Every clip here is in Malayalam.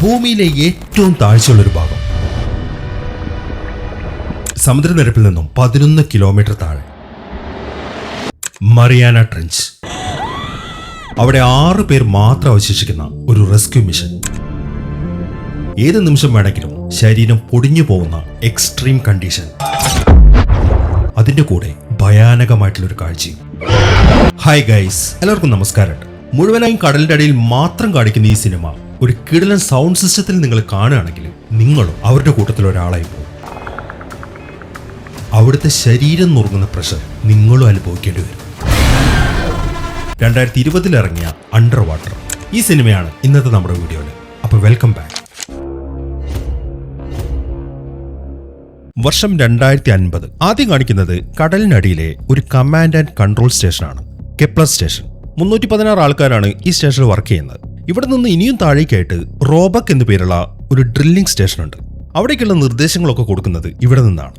ഭൂമിയിലെ ഏറ്റവും താഴ്ചയുള്ളൊരു ഭാഗം. സമുദ്രനിരപ്പിൽ നിന്നും 11 കിലോമീറ്റർ താഴെ മറിയാന ട്രെഞ്ച്. അവിടെ 6 പേർ മാത്രം അവശേഷിക്കുന്ന ഒരു റെസ്ക്യൂ മിഷൻ. ഏത് നിമിഷം വേണമെങ്കിലും ശരീരം പൊടിഞ്ഞു പോകുന്ന എക്സ്ട്രീം കണ്ടീഷൻ. അതിന്റെ കൂടെ ഭയാനകമായിട്ടുള്ളൊരു കാഴ്ചയും. ഹായ് ഗൈസ്, എല്ലാവർക്കും നമസ്കാരം. മുഴുവനായും കടലിന്റെ അടിയിൽ മാത്രം കാണിക്കുന്ന ഈ സിനിമ ഒരു കിടിലൻ സൗണ്ട് സിസ്റ്റത്തിൽ നിങ്ങൾ കാണുകയാണെങ്കിൽ നിങ്ങളും അവരുടെ കൂട്ടത്തിൽ ഒരാളായി പോകും. അവിടുത്തെ ശരീരം നുറുങ്ങുന്ന പ്രഷർ നിങ്ങളും അനുഭവിക്കേണ്ടി വരും. 2020 ഇറങ്ങിയ അണ്ടർ വാട്ടർ ഈ സിനിമയാണ് ഇന്നത്തെ നമ്മുടെ വീഡിയോയിൽ. അപ്പോൾ വെൽക്കം ബാക്ക്. വർഷം 2050. ആദ്യം കാണിക്കുന്നത് കടലിനടിയിലെ ഒരു കമാൻഡ് ആൻഡ് കൺട്രോൾ സ്റ്റേഷനാണ്, കെപ്ലർ സ്റ്റേഷൻ. 316 ആൾക്കാരാണ് ഈ സ്റ്റേഷനിൽ വർക്ക് ചെയ്യുന്നത്. ഇവിടെ നിന്ന് ഇനിയും താഴേക്കായിട്ട് റോബക് എന്നു പേരുള്ള ഒരു ഡ്രില്ലിംഗ് സ്റ്റേഷൻ ഉണ്ട്. അവിടേക്കുള്ള നിർദ്ദേശങ്ങളൊക്കെ കൊടുക്കുന്നത് ഇവിടെ നിന്നാണ്.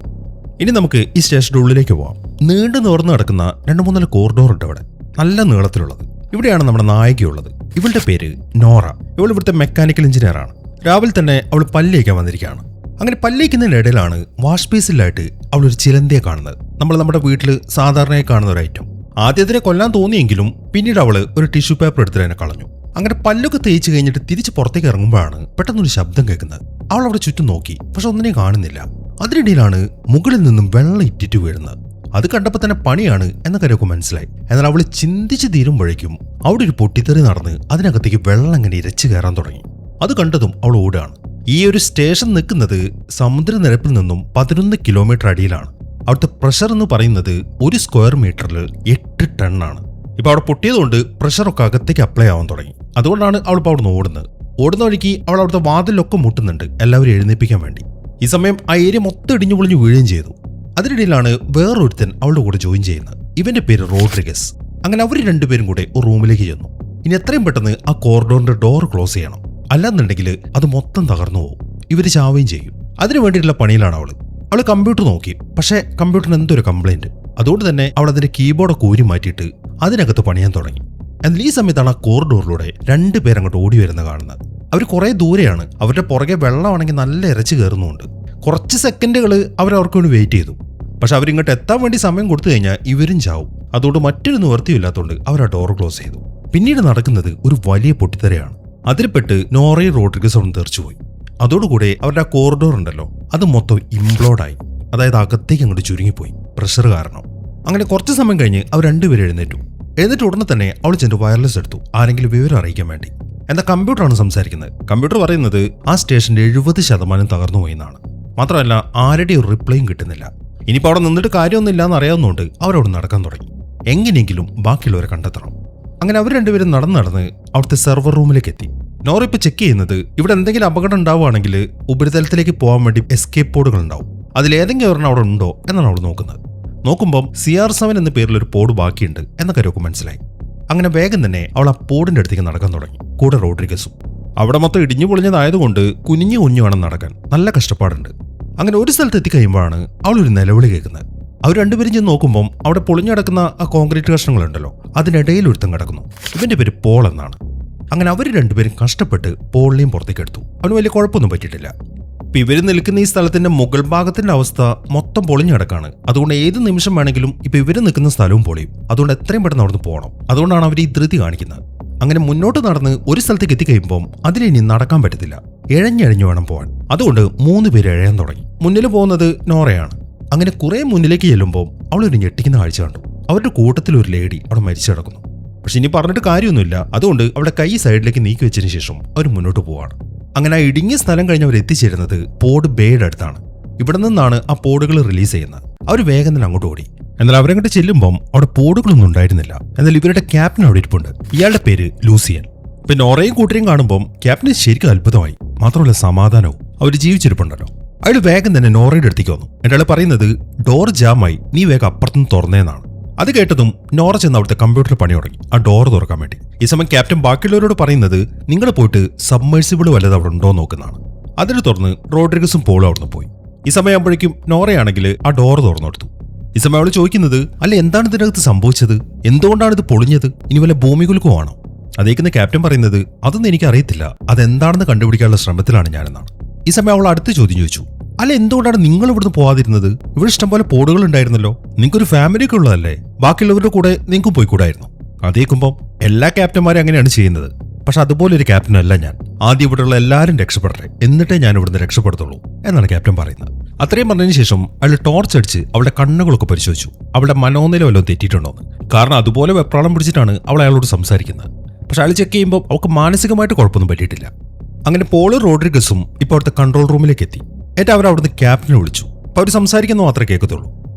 ഇനി നമുക്ക് ഈ സ്റ്റേഷന്റെ ഉള്ളിലേക്ക് പോവാം. നീണ്ടു നിവർന്ന് കിടക്കുന്ന 2-3 കോറിഡോർ ഉണ്ട് ഇവിടെ, നല്ല നീളത്തിലുള്ളത്. ഇവിടെയാണ് നമ്മുടെ നായികയുള്ളത്. ഇവളുടെ പേര് നോറ. ഇവൾ ഇവിടുത്തെ മെക്കാനിക്കൽ എഞ്ചിനീയർ ആണ്. രാവിലെ തന്നെ അവൾ പല്ലേക്കാൻ വന്നിരിക്കുകയാണ്. അങ്ങനെ പല്ലേക്കുന്നതിനിടയിലാണ് വാഷ് ബേസിലായിട്ട് അവൾ ഒരു ചിലന്തയെ കാണുന്നത്. നമ്മുടെ വീട്ടിൽ സാധാരണയായി കാണുന്ന ഒരു ഐറ്റം. ആദ്യത്തിനെ കൊല്ലാൻ തോന്നിയെങ്കിലും പിന്നീട് അവള് ഒരു ടിഷ്യൂ പേപ്പർ എടുത്തിട്ട് തന്നെ കളഞ്ഞു. അങ്ങനെ പല്ലൊക്കെ തേച്ച് കഴിഞ്ഞിട്ട് തിരിച്ച് പുറത്തേക്ക് ഇറങ്ങുമ്പോഴാണ് പെട്ടെന്നൊരു ശബ്ദം കേൾക്കുന്നത്. അവൾ അവിടെ ചുറ്റും നോക്കി, പക്ഷെ ഒന്നിനെയും കാണുന്നില്ല. അതിനിടയിലാണ് മുകളിൽ നിന്നും വെള്ളം ഇറ്റിറ്റ് വീഴുന്നത്. അത് കണ്ടപ്പോൾ തന്നെ പണിയാണ് എന്ന കാര്യമൊക്കെ മനസ്സിലായി. എന്നാൽ അവൾ ചിന്തിച്ച് തീരുമ്പോഴേക്കും അവിടെ ഒരു പൊട്ടിത്തെറി നടന്ന് അതിനകത്തേക്ക് വെള്ളം അങ്ങനെ ഇരച്ചു കയറാൻ തുടങ്ങി. അത് കണ്ടതും അവൾ ഓടുകയാണ്. ഈ ഒരു സ്റ്റേഷൻ നിൽക്കുന്നത് സമുദ്രനിരപ്പിൽ നിന്നും 11 കിലോമീറ്റർ അടിയിലാണ്. അവിടുത്തെ പ്രഷർ എന്ന് പറയുന്നത് 1 സ്ക്വയർ മീറ്ററിൽ 8 ടണ്ണാണ്. ഇപ്പൊ അവിടെ പൊട്ടിയതുകൊണ്ട് പ്രഷറൊക്കെ അകത്തേക്ക് അപ്ലൈ ആവാൻ തുടങ്ങി. അതുകൊണ്ടാണ് അവൾ ഇപ്പോൾ അവിടെ നിന്ന് ഓടുന്നത്. ഓടുന്ന വഴിക്ക് അവൾ അവിടുത്തെ വാതിലൊക്കെ മുട്ടുന്നുണ്ട്, എല്ലാവരും എഴുന്നേൽപ്പിക്കാൻ വേണ്ടി. ഈ സമയം ആ ഏരിയ മൊത്തം ഇടിഞ്ഞു പൊളിഞ്ഞു വീഴുകയും ചെയ്തു. അതിനിടയിലാണ് വേറൊരുത്തൻ അവളുടെ കൂടെ ജോയിൻ ചെയ്യുന്നത്. ഇവന്റെ പേര് റോഡ്രിഗസ്. അങ്ങനെ അവർ രണ്ടുപേരും കൂടെ ഒരു റൂമിലേക്ക് ചെന്നു. ഇനി എത്രയും പെട്ടെന്ന് ആ കോറിഡോറിന്റെ ഡോർ ക്ലോസ് ചെയ്യണം, അല്ലാന്നുണ്ടെങ്കിൽ അത് മൊത്തം തകർന്നു പോകും. ഇവര് ചാവുകയും ചെയ്യും. അതിനു വേണ്ടിയിട്ടുള്ള പണിയിലാണ് അവള് കമ്പ്യൂട്ടർ നോക്കി. പക്ഷേ കമ്പ്യൂട്ടറിന് എന്തൊരു കംപ്ലൈന്റ്. അതുകൊണ്ട് തന്നെ അവൾ അതിന്റെ കീബോർഡൊക്കെ ഊരി മാറ്റിയിട്ട് അതിനകത്ത് പണിയാൻ തുടങ്ങി. എന്നാൽ ഈ സമയത്താണ് ആ കോറിഡോറിലൂടെ 2 പേരങ്ങോട്ട് ഓടി വരുന്ന കാണുന്നത്. അവർ കുറെ ദൂരെയാണ്. അവരുടെ പുറകെ വെള്ളമാണെങ്കിൽ നല്ല ഇരച്ചു കയറുന്നുണ്ട്. കുറച്ച് സെക്കൻഡുകൾ അവർക്ക് വേണ്ടി വെയിറ്റ് ചെയ്തു. പക്ഷെ അവരിങ്ങോട്ട് എത്താൻ വേണ്ടി സമയം കൊടുത്തു കഴിഞ്ഞാൽ ഇവരും ചാവും. അതുകൊണ്ട് മറ്റൊരു നിവർത്തിയില്ലാത്തതുകൊണ്ട് അവർ ആ ഡോർ ക്ലോസ് ചെയ്തു. പിന്നീട് നടക്കുന്നത് ഒരു വലിയ പൊട്ടിത്തെറിയാണ്. അതിൽപ്പെട്ട് നോറയും റോഡ്രിഗസും ഒന്ന് തെറിച്ചുപോയി. അതോടുകൂടെ അവരുടെ ആ കോറിഡോർ ഉണ്ടല്ലോ, അത് മൊത്തം ഇംപ്ലോഡായി. അതായത് അകത്തേക്ക് അങ്ങോട്ട് ചുരുങ്ങിപ്പോയി പ്രഷർ കാരണം. അങ്ങനെ കുറച്ച് സമയം കഴിഞ്ഞ് അവർ 2 പേരും എഴുന്നേറ്റ് ഉടനെ തന്നെ അവൾ ചെന്ന് വയർലെസ് എടുത്തു, ആരെങ്കിലും വിവരം അറിയിക്കാൻ വേണ്ടി. എന്നാൽ കമ്പ്യൂട്ടറാണ് സംസാരിക്കുന്നത്. കമ്പ്യൂട്ടർ പറയുന്നത് ആ സ്റ്റേഷന്റെ 70% തകർന്നു പോയി എന്നാണ്. മാത്രമല്ല ആരുടെയും ഒരു റിപ്ലൈയും കിട്ടുന്നില്ല. ഇനിയിപ്പോൾ അവിടെ നിന്നിട്ട് കാര്യമൊന്നുമില്ല എന്ന് അറിയാവുന്നതുകൊണ്ട് അവരവിടെ നടക്കാൻ തുടങ്ങി. എങ്ങനെയെങ്കിലും ബാക്കിയുള്ളവരെ കണ്ടെത്തണം. അങ്ങനെ അവർ 2 പേരും നടന്ന് അവിടുത്തെ സെർവർ റൂമിലേക്ക് എത്തി. നോറ ഇപ്പൊ ചെക്ക് ചെയ്യുന്നത് ഇവിടെ എന്തെങ്കിലും അപകടം ഉണ്ടാവുകയാണെങ്കിൽ ഉപരിതലത്തിലേക്ക് പോകാൻ വേണ്ടി എസ്കേപ്പ് പോഡുകൾ ഉണ്ടാവും. അതിലേതെങ്കിലും ഒരെണ്ണം അവിടെ ഉണ്ടോ എന്നാണ് അവൾ നോക്കുന്നത്. നോക്കുമ്പോൾ CR7 എന്ന പേരിലൊരു പോഡ് ബാക്കിയുണ്ട് എന്ന കാര്യമൊക്കെ മനസ്സിലായി. അങ്ങനെ വേഗം തന്നെ അവൾ ആ പോഡിന്റെ അടുത്തേക്ക് നടക്കാൻ തുടങ്ങി, കൂടെ റോഡ്രിഗസും. അവിടെ മൊത്തം ഇടിഞ്ഞു പൊളിഞ്ഞതായതുകൊണ്ട് കുനിഞ്ഞു വേണം നടക്കാൻ, നല്ല കഷ്ടപ്പാടുണ്ട്. അങ്ങനെ ഒരു സ്ഥലത്ത് എത്തിക്കഴിയുമ്പോഴാണ് അവൾ ഒരു നിലവിളി കേൾക്കുന്നത്. അവർ 2 പേരും ചെന്ന് നോക്കുമ്പോൾ അവിടെ പൊളിഞ്ഞടക്കുന്ന ആ കോൺക്രീറ്റ് കഷ്ണങ്ങളുണ്ടല്ലോ, അതിനിടയിൽ ഒരുത്തം കിടക്കുന്നു. ഇവന്റെ പേര് പോൾ എന്നാണ്. അങ്ങനെ അവർ 2 പേരും കഷ്ടപ്പെട്ട് പോളിനെയും പുറത്തേക്ക് എടുത്തു. അവന് വലിയ കുഴപ്പമൊന്നും പറ്റിയിട്ടില്ല. ഇപ്പൊ ഇവർ നിൽക്കുന്ന ഈ സ്ഥലത്തിന്റെ മുകൾ ഭാഗത്തിന്റെ അവസ്ഥ മൊത്തം പൊളിഞ്ഞു കിടക്കാണ്. അതുകൊണ്ട് ഏത് നിമിഷം വേണമെങ്കിലും ഇപ്പൊ ഇവര് നിൽക്കുന്ന സ്ഥലവും പൊളിയും. അതുകൊണ്ട് എത്രയും പെട്ടെന്ന് അവിടുന്ന് പോകണം. അതുകൊണ്ടാണ് അവർ ഈ ധൃതി കാണിക്കുന്നത്. അങ്ങനെ മുന്നോട്ട് നടന്ന് ഒരു സ്ഥലത്തേക്ക് എത്തിക്കഴിയുമ്പോൾ അതിലിനി നടക്കാൻ പറ്റത്തില്ല, ഇഴഞ്ഞഴിഞ്ഞു വേണം പോകാൻ. അതുകൊണ്ട് 3 പേര് ഇഴയാൻ തുടങ്ങി. മുന്നിൽ പോകുന്നത് നോറയാണ്. അങ്ങനെ കുറെ മുന്നിലേക്ക് ചെല്ലുമ്പോൾ അവളൊരു ഞെട്ടിക്കുന്ന കാഴ്ച കണ്ടു. അവരുടെ കൂട്ടത്തിൽ ഒരു ലേഡി അവിടെ മരിച്ചു കിടക്കുന്നു. പക്ഷെ ഇനി പറഞ്ഞിട്ട് കാര്യമൊന്നുമില്ല. അതുകൊണ്ട് അവളുടെ കൈ സൈഡിലേക്ക് നീക്കി വെച്ചതിന് ശേഷം അവർ മുന്നോട്ട് പോവാണ്. അങ്ങനെ ആ ഇടുങ്ങിയ സ്ഥലം കഴിഞ്ഞ് അവർ എത്തിച്ചേരുന്നത് പോഡ് ബേയുടെ അടുത്താണ്. ഇവിടെ നിന്നാണ് ആ പോഡുകൾ റിലീസ് ചെയ്യുന്നത്. അവർ വേഗം തന്നെ അങ്ങോട്ട് ഓടി. എന്നാൽ അവരങ്ങോട്ട് ചെല്ലുമ്പം അവിടെ പോഡുകളൊന്നും ഉണ്ടായിരുന്നില്ല. എന്നാൽ ഇവരുടെ ക്യാപ്റ്റൻ അവിടെ ഇരിപ്പുണ്ട്. ഇയാളുടെ പേര് ലൂസിയൻ. ഇപ്പൊ നോറയും കൂട്ടരെയും കാണുമ്പോൾ ക്യാപ്റ്റന് ശരിക്കും അത്ഭുതമായി. മാത്രമല്ല സമാധാനവും. അവർ ജീവിച്ചിരിപ്പുണ്ടല്ലോ. അയാൾ വേഗം തന്നെ നോറയുടെ അടുത്തേക്ക് വന്നു. എന്നിട്ട് പറയുന്നത് ഡോർ ജാമായി, നീ വേഗം അപ്പുറത്തുനിന്ന് തുറന്നേന്നാണ്. അത് കേട്ടതും നോറ ചെന്ന് അവിടുത്തെ കമ്പ്യൂട്ടർ പണി തുടങ്ങി, ആ ഡോർ തുറക്കാൻ വേണ്ടി. ഈ സമയം ക്യാപ്റ്റൻ ബാക്കിയുള്ളവരോട് പറയുന്നത് നിങ്ങൾ പോയിട്ട് സബ്മേഴ്സിബിൾ വല്ലത് അവിടെ ഉണ്ടോ നോക്കുന്നതാണ്. അതിന് തുറന്ന് റോഡ്രിഗസും പോളും അവിടുന്ന് പോയി. ഈ സമയമാകുമ്പോഴേക്കും നോറയാണെങ്കിൽ ആ ഡോർ തുറന്നെടുത്തു. ഈ സമയം അവൾ ചോദിക്കുന്നത്, അല്ല എന്താണ് ഇതിനകത്ത് സംഭവിച്ചത്, എന്തുകൊണ്ടാണ് ഇത് പൊളിഞ്ഞത്, ഇനി വല്ല ഭൂമികുലുക്കമാണോ? അതേക്കുന്ന ക്യാപ്റ്റൻ പറയുന്നത് അതൊന്നും എനിക്ക് അറിയത്തില്ല, അതെന്താണെന്ന് കണ്ടുപിടിക്കാനുള്ള ശ്രമത്തിലാണ് ഞാനെന്നാണ്. ഈ സമയം അവൾ അടുത്ത ചോദ്യം ചോദിച്ചു, അല്ല എന്തുകൊണ്ടാണ് നിങ്ങൾ ഇവിടുന്ന് പോകാതിരുന്നത്? ഇവിടെ ഇഷ്ടംപോലെ പോടുകൾ ഉണ്ടായിരുന്നല്ലോ, നിങ്ങൾക്കൊരു ഫാമിലിയൊക്കെ ഉള്ളതല്ലേ, ബാക്കിയുള്ളവരുടെ കൂടെ നിങ്ങൾക്ക് പോയിക്കൂടായിരുന്നു? അതേക്കുമ്പം എല്ലാ ക്യാപ്റ്റന്മാരും അങ്ങനെയാണ് ചെയ്യുന്നത്, പക്ഷെ അതുപോലെ ഒരു ക്യാപ്റ്റൻ അല്ല ഞാൻ. ആദ്യം ഇവിടെയുള്ള എല്ലാവരും രക്ഷപ്പെടട്ടെ, എന്നിട്ടേ ഞാൻ ഇവിടുന്ന് രക്ഷപ്പെടുത്തുള്ളൂ എന്നാണ് ക്യാപ്റ്റൻ പറയുന്നത്. അത്രയും പറഞ്ഞതിന് ശേഷം അയാൾ ടോർച്ച് അടിച്ച് അവളുടെ കണ്ണുകളൊക്കെ പരിശോധിച്ചു, അവളുടെ മനോനില വല്ലതും തെറ്റിയിട്ടുണ്ടോന്ന്. കാരണം അതുപോലെ വെപ്രാളം പിടിച്ചിട്ടാണ് അവൾ അയാളോട് സംസാരിക്കുന്നത്. പക്ഷെ അയാൾ ചെക്ക് ചെയ്യുമ്പോൾ അവൾക്ക് മാനസികമായിട്ട് കുഴപ്പമൊന്നും പറ്റിയിട്ടില്ല. അങ്ങനെ പോളും റോഡ്രിഗസും ഇപ്പോൾ അവിടുത്തെ കൺട്രോൾ റൂമിലേക്ക് എത്തി. എന്നിട്ട് അവർ അവിടുന്ന് ക്യാപ്റ്റനെ വിളിച്ചു. അപ്പോൾ അവർ സംസാരിക്കുന്നത് മാത്രമേ കേൾക്കത്തുള്ളൂ.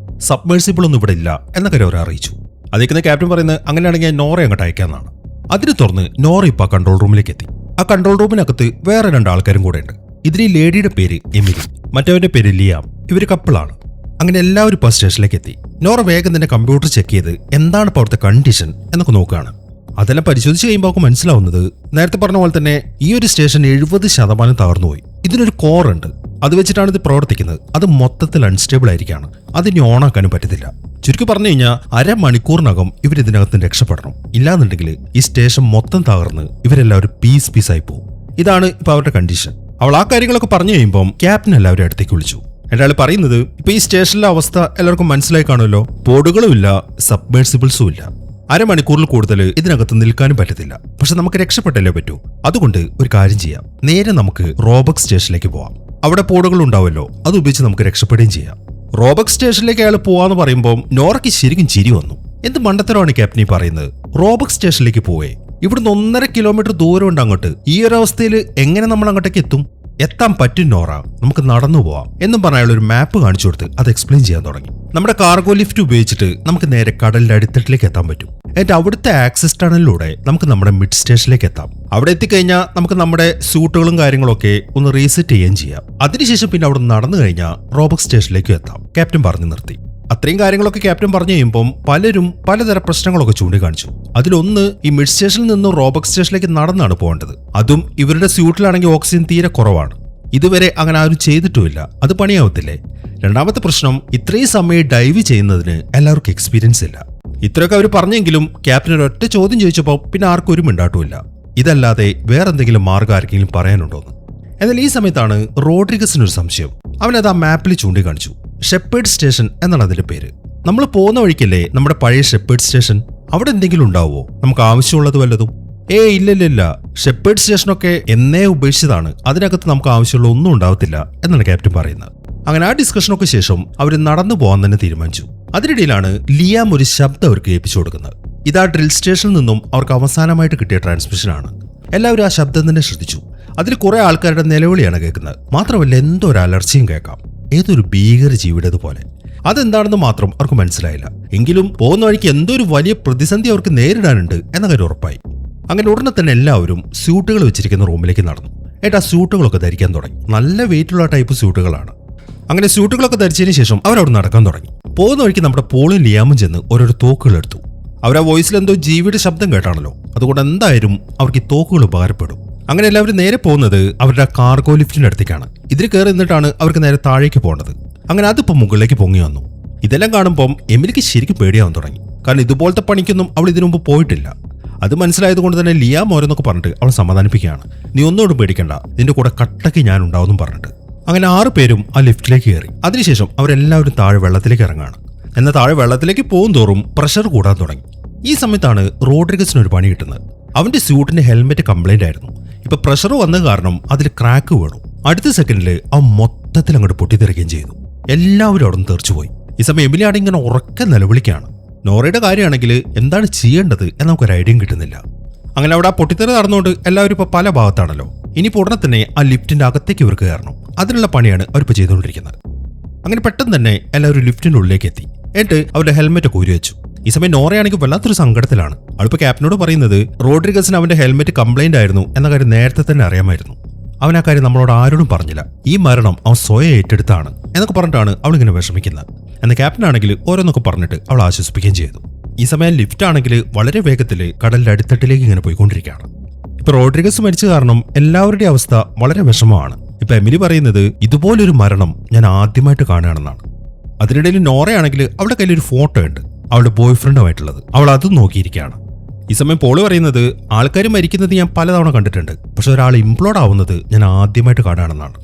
സബ്മേഴ്സിബിൾ ഒന്നും ഇവിടെ ഇല്ല എന്ന കാര്യം അവർ അറിയിച്ചു. അതേക്കുന്ന ക്യാപ്റ്റൻ പറയുന്നത് അങ്ങനെയാണെങ്കിൽ നോറ അങ്ങോട്ട് അയക്കാമെന്നാണ്. അതിന് തുറന്ന് നോറ ഇപ്പോൾ ആ കൺട്രോൾ റൂമിലേക്ക് എത്തി. ആ കൺട്രോൾ റൂമിനകത്ത് വേറെ 2 ആൾക്കാരും കൂടെ ഉണ്ട്. ഇതിൽ ഈ ലേഡിയുടെ പേര് എമിലി, മറ്റവന്റെ പേര് ലിയാം. ഇവർ കപ്പിളാണ്. അങ്ങനെ എല്ലാവരും ഇപ്പോൾ സ്റ്റേഷനിലേക്ക് എത്തി. നോറ വേഗം തന്നെ കമ്പ്യൂട്ടർ ചെക്ക് ചെയ്ത് എന്താണ് ഇപ്പോൾ അവിടുത്തെ കണ്ടീഷൻ എന്നൊക്കെ നോക്കുകയാണ്. അതെല്ലാം പരിശോധിച്ച് കഴിയുമ്പോൾ അവർക്ക് മനസ്സിലാവുന്നത് നേരത്തെ പറഞ്ഞ പോലെ തന്നെ ഈ ഒരു സ്റ്റേഷൻ 70% തകർന്നുപോയി. ഇതിനൊരു കോർ ഉണ്ട്, അത് വെച്ചിട്ടാണ് ഇത് പ്രവർത്തിക്കുന്നത്. അത് മൊത്തത്തിൽ അൺസ്റ്റേബിൾ ആയിരിക്കാണ്, അതിനി ഓണാക്കാനും പറ്റത്തില്ല. ചുരുക്കി പറഞ്ഞു കഴിഞ്ഞാൽ അരമണിക്കൂറിനകം ഇവരിതിനകത്ത് രക്ഷപ്പെടണം. ഇല്ലാന്നുണ്ടെങ്കിൽ ഈ സ്റ്റേഷൻ മൊത്തം തകർന്ന് ഇവരെല്ലാവരും പീസായി പോകും. ഇതാണ് ഇപ്പൊ അവരുടെ കണ്ടീഷൻ. അവൾ ആ കാര്യങ്ങളൊക്കെ പറഞ്ഞു കഴിയുമ്പോൾ ക്യാപ്റ്റൻ എല്ലാവരും അടുത്തേക്ക് വിളിച്ചു. അയാൾ പറയുന്നത് ഇപ്പൊ ഈ സ്റ്റേഷനിലെ അവസ്ഥ എല്ലാവർക്കും മനസ്സിലായി കാണുമല്ലോ, പോഡുകളും ഇല്ല, സബ്മേഴ്സിബിൾസും ഇല്ല. അരമണിക്കൂറിൽ കൂടുതൽ ഇതിനകത്ത് നിൽക്കാനും പറ്റത്തില്ല. പക്ഷെ നമുക്ക് രക്ഷപ്പെട്ടല്ലേ പറ്റൂ. അതുകൊണ്ട് ഒരു കാര്യം ചെയ്യാം, നേരെ നമുക്ക് റോബക്സ് സ്റ്റേഷനിലേക്ക് പോവാം. അവിടെ പോഡുകൾ ഉണ്ടാവുമല്ലോ, അത് ഉപയോഗിച്ച് നമുക്ക് രക്ഷപ്പെടുകയും ചെയ്യാം. റോബക്സ് സ്റ്റേഷനിലേക്ക് അയാൾ പോവാന്ന് പറയുമ്പോൾ നോറയ്ക്ക് ശരിക്കും ചിരി വന്നു. എന്ത് മണ്ടത്തരമാണ് ക്യാപ്റ്റൻ ഈ പറയുന്നത്? റോബക്സ് സ്റ്റേഷനിലേക്ക് പോവേ, ഇവിടുന്ന് 1.5 കിലോമീറ്റർ ദൂരമുണ്ട് അങ്ങോട്ട്. ഈ ഒരു അവസ്ഥയിൽ എങ്ങനെ നമ്മൾ അങ്ങോട്ടേക്ക് എത്താൻ പറ്റും നോറ, നമുക്ക് നടന്നു പോവാം എന്നും പറഞ്ഞ അയാൾ ഒരു മാപ്പ് കാണിച്ചു കൊടുത്ത് അത് എക്സ്പ്ലെയിൻ ചെയ്യാൻ തുടങ്ങി. നമ്മുടെ കാർഗോ ലിഫ്റ്റ് ഉപയോഗിച്ചിട്ട് നമുക്ക് നേരെ കടലിന്റെ അടിത്തട്ടിലേക്ക് എത്താൻ പറ്റും. എന്നിട്ട് അവിടുത്തെ ആക്സസ് ടണലിലൂടെ നമുക്ക് നമ്മുടെ മിഡ് സ്റ്റേഷനിലേക്ക് എത്താം. അവിടെ എത്തിക്കഴിഞ്ഞാൽ നമുക്ക് നമ്മുടെ സ്യൂട്ടുകളും കാര്യങ്ങളൊക്കെ ഒന്ന് റീസെറ്റ് ചെയ്യുകയും ചെയ്യാം. അതിനുശേഷം പിന്നെ അവിടെ നടന്നു കഴിഞ്ഞാൽ റോബക്സ് സ്റ്റേഷനിലേക്കും എത്താം. ക്യാപ്റ്റൻ പറഞ്ഞു നിർത്തി. അത്രയും കാര്യങ്ങളൊക്കെ ക്യാപ്റ്റൻ പറഞ്ഞു കഴിയുമ്പം പലരും പലതരം പ്രശ്നങ്ങളൊക്കെ ചൂണ്ടിക്കാണിച്ചു. അതിലൊന്ന്, ഈ മിഡ് സ്റ്റേഷനിൽ നിന്നും റോബക്സ് സ്റ്റേഷനിലേക്ക് നടന്നാണ് പോകേണ്ടത്. അതും ഇവരുടെ സ്യൂട്ടിലാണെങ്കിൽ ഓക്സിജൻ തീരെ കുറവാണ്. ഇതുവരെ അങ്ങനെ ആരും ചെയ്തിട്ടുമില്ല, അത് പണിയാവത്തില്ലേ? രണ്ടാമത്തെ പ്രശ്നം, ഇത്രയും സമയം ഡൈവ് ചെയ്യുന്നതിന് എല്ലാവർക്കും എക്സ്പീരിയൻസ് ഇല്ല. ഇത്രയൊക്കെ അവർ പറഞ്ഞെങ്കിലും ക്യാപ്റ്റൻ ഒരൊറ്റ ചോദ്യം ചോദിച്ചപ്പോൾ പിന്നെ ആർക്കും ഒരു മിണ്ടാട്ടുമില്ല. ഇതല്ലാതെ വേറെന്തെങ്കിലും മാർഗം ആർക്കെങ്കിലും പറയാനുണ്ടോന്ന്. എന്നാൽ ഈ സമയത്താണ് റോഡ്രിഗസിനൊരു സംശയം. അവനത് ആ മാപ്പിൽ ചൂണ്ടിക്കാണിച്ചു. ഷെപ്പേർഡ് സ്റ്റേഷൻ എന്നാണ് അതിന്റെ പേര്. നമ്മൾ പോകുന്ന വഴിക്കല്ലേ നമ്മുടെ പഴയ ഷെപ്പേർഡ് സ്റ്റേഷൻ? അവിടെ എന്തെങ്കിലും ഉണ്ടാവുമോ, നമുക്ക് ആവശ്യമുള്ളത് വല്ലതും? ഇല്ല, ഷെപ്പേർഡ് സ്റ്റേഷനൊക്കെ എന്നേ ഉപേക്ഷിച്ചതാണ്, അതിനകത്ത് നമുക്ക് ആവശ്യമുള്ള ഒന്നും ഉണ്ടാവത്തില്ല എന്നാണ് ക്യാപ്റ്റൻ പറയുന്നത്. അങ്ങനെ ആ ഡിസ്കഷനൊക്കെ ശേഷം അവർ നടന്നു പോകാൻ തന്നെ തീരുമാനിച്ചു. അതിനിടയിലാണ് ലിയാം ഒരു ശബ്ദം അവർക്ക് കേൾപ്പിച്ചു കൊടുക്കുന്നത്. ഇതാ ഡ്രിൽ സ്റ്റേഷനിൽ നിന്നും അവർക്ക് അവസാനമായിട്ട് കിട്ടിയ ട്രാൻസ്മിഷനാണ്. എല്ലാവരും ആ ശബ്ദം തന്നെ ശ്രദ്ധിച്ചു. അതിൽ കുറെ ആൾക്കാരുടെ നിലവിളിയാണ് കേൾക്കുന്നത്. മാത്രമല്ല എന്തോ ഒരു അലർച്ചയും കേൾക്കാം, ഏതൊരു ഭീകര ജീവിയുടേതുപോലെ. അതെന്താണെന്ന് മാത്രം അവർക്ക് മനസ്സിലായില്ല. എങ്കിലും പോകുന്ന വഴിക്ക് എന്തോ ഒരു വലിയ പ്രതിസന്ധി അവർക്ക് നേരിടാനുണ്ട് എന്ന കാര്യം ഉറപ്പായി. അങ്ങനെ ഉടനെ തന്നെ എല്ലാവരും സ്യൂട്ടുകൾ വെച്ചിരിക്കുന്ന റൂമിലേക്ക് നടന്നു. ആ സ്യൂട്ടുകളൊക്കെ ധരിക്കാൻ തുടങ്ങി. നല്ല വെയിറ്റുള്ള ടൈപ്പ് സ്യൂട്ടുകളാണ്. അങ്ങനെ സ്യൂട്ടുകളൊക്കെ ധരിച്ചതിന് ശേഷം അവരവിടെ നടക്കാൻ തുടങ്ങി. പോകുന്ന വഴിക്ക് നമ്മുടെ പോളും ലിയാമും ചെന്ന് ഓരോരോ തോക്കുകൾ എടുത്തു. അവർ ആ വോയിസിൽ എന്തോ ജീവിയുടെ ശബ്ദം കേട്ടാണല്ലോ, അതുകൊണ്ട് എന്തായാലും അവർക്ക് ഈ തോക്കുകൾ ഉപകാരപ്പെടും. അങ്ങനെ എല്ലാവരും നേരെ പോകുന്നത് അവരുടെ കാർഗോ ലിഫ്റ്റിന്റെ അടുത്തേക്കാണ്. ഇതിൽ കയറി നിന്നിട്ടാണ് അവർക്ക് നേരെ താഴേക്ക് പോകേണ്ടത്. അങ്ങനെ അതിപ്പോൾ മുകളിലേക്ക് പൊങ്ങി വന്നു. ഇതെല്ലാം കാണുമ്പോൾ എമിലിക്ക് ശരിക്കും പേടിയാവാൻ തുടങ്ങി. കാരണം ഇതുപോലത്തെ പണിക്കൊന്നും അവൾ ഇതിനു മുമ്പ് പോയിട്ടില്ല. അത് മനസ്സിലായതുകൊണ്ട് തന്നെ ലിയാം ഓരോന്നൊക്കെ പറഞ്ഞിട്ട് അവൾ സമാധാനിപ്പിക്കുകയാണ്. നീ ഒന്നോടും പേടിക്കണ്ട, നിന്റെ കൂടെ കട്ടയ്ക്ക് ഞാൻ ഉണ്ടാവും പറഞ്ഞിട്ട്. അങ്ങനെ 6 പേരും ആ ലിഫ്റ്റിലേക്ക് കയറി. അതിനുശേഷം അവരെല്ലാവരും താഴെ വെള്ളത്തിലേക്ക് ഇറങ്ങാണ്. എന്നാൽ താഴെ വെള്ളത്തിലേക്ക് പോകും തോറും പ്രഷർ കൂടാൻ തുടങ്ങി. ഈ സമയത്താണ് റോഡ്രിഗസിന് ഒരു പണി കിട്ടുന്നത്. അവന്റെ സ്യൂട്ടിന്റെ ഹെൽമെറ്റ് കംപ്ലൈന്റ് ആയിരുന്നു. ഇപ്പൊ പ്രഷർ വന്ന കാരണം അതിൽ ക്രാക്ക് വീണു. അടുത്ത സെക്കൻഡിൽ അവൻ മൊത്തത്തിൽ അങ്ങോട്ട് പൊട്ടിത്തെറിക്കുകയും ചെയ്തു. എല്ലാവരും അവിടെ നിന്ന് തെറിച്ചുപോയി. ഈ സമയം എമിലിയാണെങ്കിൽ ഇങ്ങനെ ഉറക്കെ നിലവിളിക്കുകയാണ്. നോറയുടെ കാര്യമാണെങ്കിൽ എന്താണ് ചെയ്യേണ്ടത് എന്ന് നമുക്കൊരു ഐഡിയയും കിട്ടുന്നില്ല. അങ്ങനെ അവിടെ ആ പൊട്ടിത്തെറി നടന്നുകൊണ്ട് എല്ലാവരും ഇപ്പോൾ പല ഭാഗത്താണല്ലോ. ഇനിയിപ്പോൾ ഉടനെ തന്നെ ആ ലിഫ്റ്റിന്റെ അകത്തേക്ക് ഇവർക്ക് കയറണം. അതിനുള്ള പണിയാണ് അവരിപ്പോൾ ചെയ്തുകൊണ്ടിരിക്കുന്നത്. അങ്ങനെ പെട്ടെന്ന് തന്നെ എല്ലാവരും ലിഫ്റ്റിന്റെ ഉള്ളിലേക്ക് എത്തി. എന്നിട്ട് അവരുടെ ഹെൽമെറ്റ് കോരി വെച്ചു. ഈ സമയം നോറയാണെങ്കിൽ വല്ലാത്തൊരു സങ്കടത്തിലാണ്. അവളിപ്പോൾ ക്യാപ്റ്റനോട് പറയുന്നത് റോഡ്രിഗസിന് അവന്റെ ഹെൽമെറ്റ് കംപ്ലൈന്റ് ആയിരുന്നു എന്ന കാര്യം നേരത്തെ തന്നെ അറിയാമായിരുന്നു. അവൻ ആ കാര്യം നമ്മളോട് ആരോടും പറഞ്ഞില്ല. ഈ മരണം അവൻ സ്വയം ഏറ്റെടുത്താണ് എന്നൊക്കെ പറഞ്ഞിട്ടാണ് അവളിങ്ങനെ വിഷമിക്കുന്നത്. എന്നാൽ ക്യാപ്റ്റൻ ആണെങ്കിൽ ഓരോന്നൊക്കെ പറഞ്ഞിട്ട് അവൾ ആശ്വസിപ്പിക്കുകയും ചെയ്തു. ഈ സമയം ലിഫ്റ്റ് ആണെങ്കിൽ വളരെ വേഗത്തിൽ കടലിന്റെ അടിത്തട്ടിലേക്ക് ഇങ്ങനെ പോയിക്കൊണ്ടിരിക്കുകയാണ്. ഇപ്പൊ റോഡ്രിഗസ് മരിച്ച കാരണം എല്ലാവരുടെയും അവസ്ഥ വളരെ വിഷമമാണ്. ഇപ്പൊ എമിലി പറയുന്നത് ഇതുപോലൊരു മരണം ഞാൻ ആദ്യമായിട്ട് കാണുകയാണെന്നാണ്. അതിനിടയിൽ നോറയാണെങ്കിൽ അവളുടെ കയ്യിൽ ഒരു ഫോട്ടോ ഉണ്ട്, അവളുടെ ബോയ് ഫ്രണ്ടുമായിട്ടുള്ളത്. അവൾ അതും നോക്കിയിരിക്കുകയാണ്. ഈ സമയം പോള് പറയുന്നത് ആൾക്കാർ മരിക്കുന്നത് ഞാൻ പലതവണ കണ്ടിട്ടുണ്ട്, പക്ഷെ ഒരാൾ ഇംപ്ലോഡ് ആവുന്നത് ഞാൻ ആദ്യമായിട്ട് കാണുകയാണെന്നാണ്.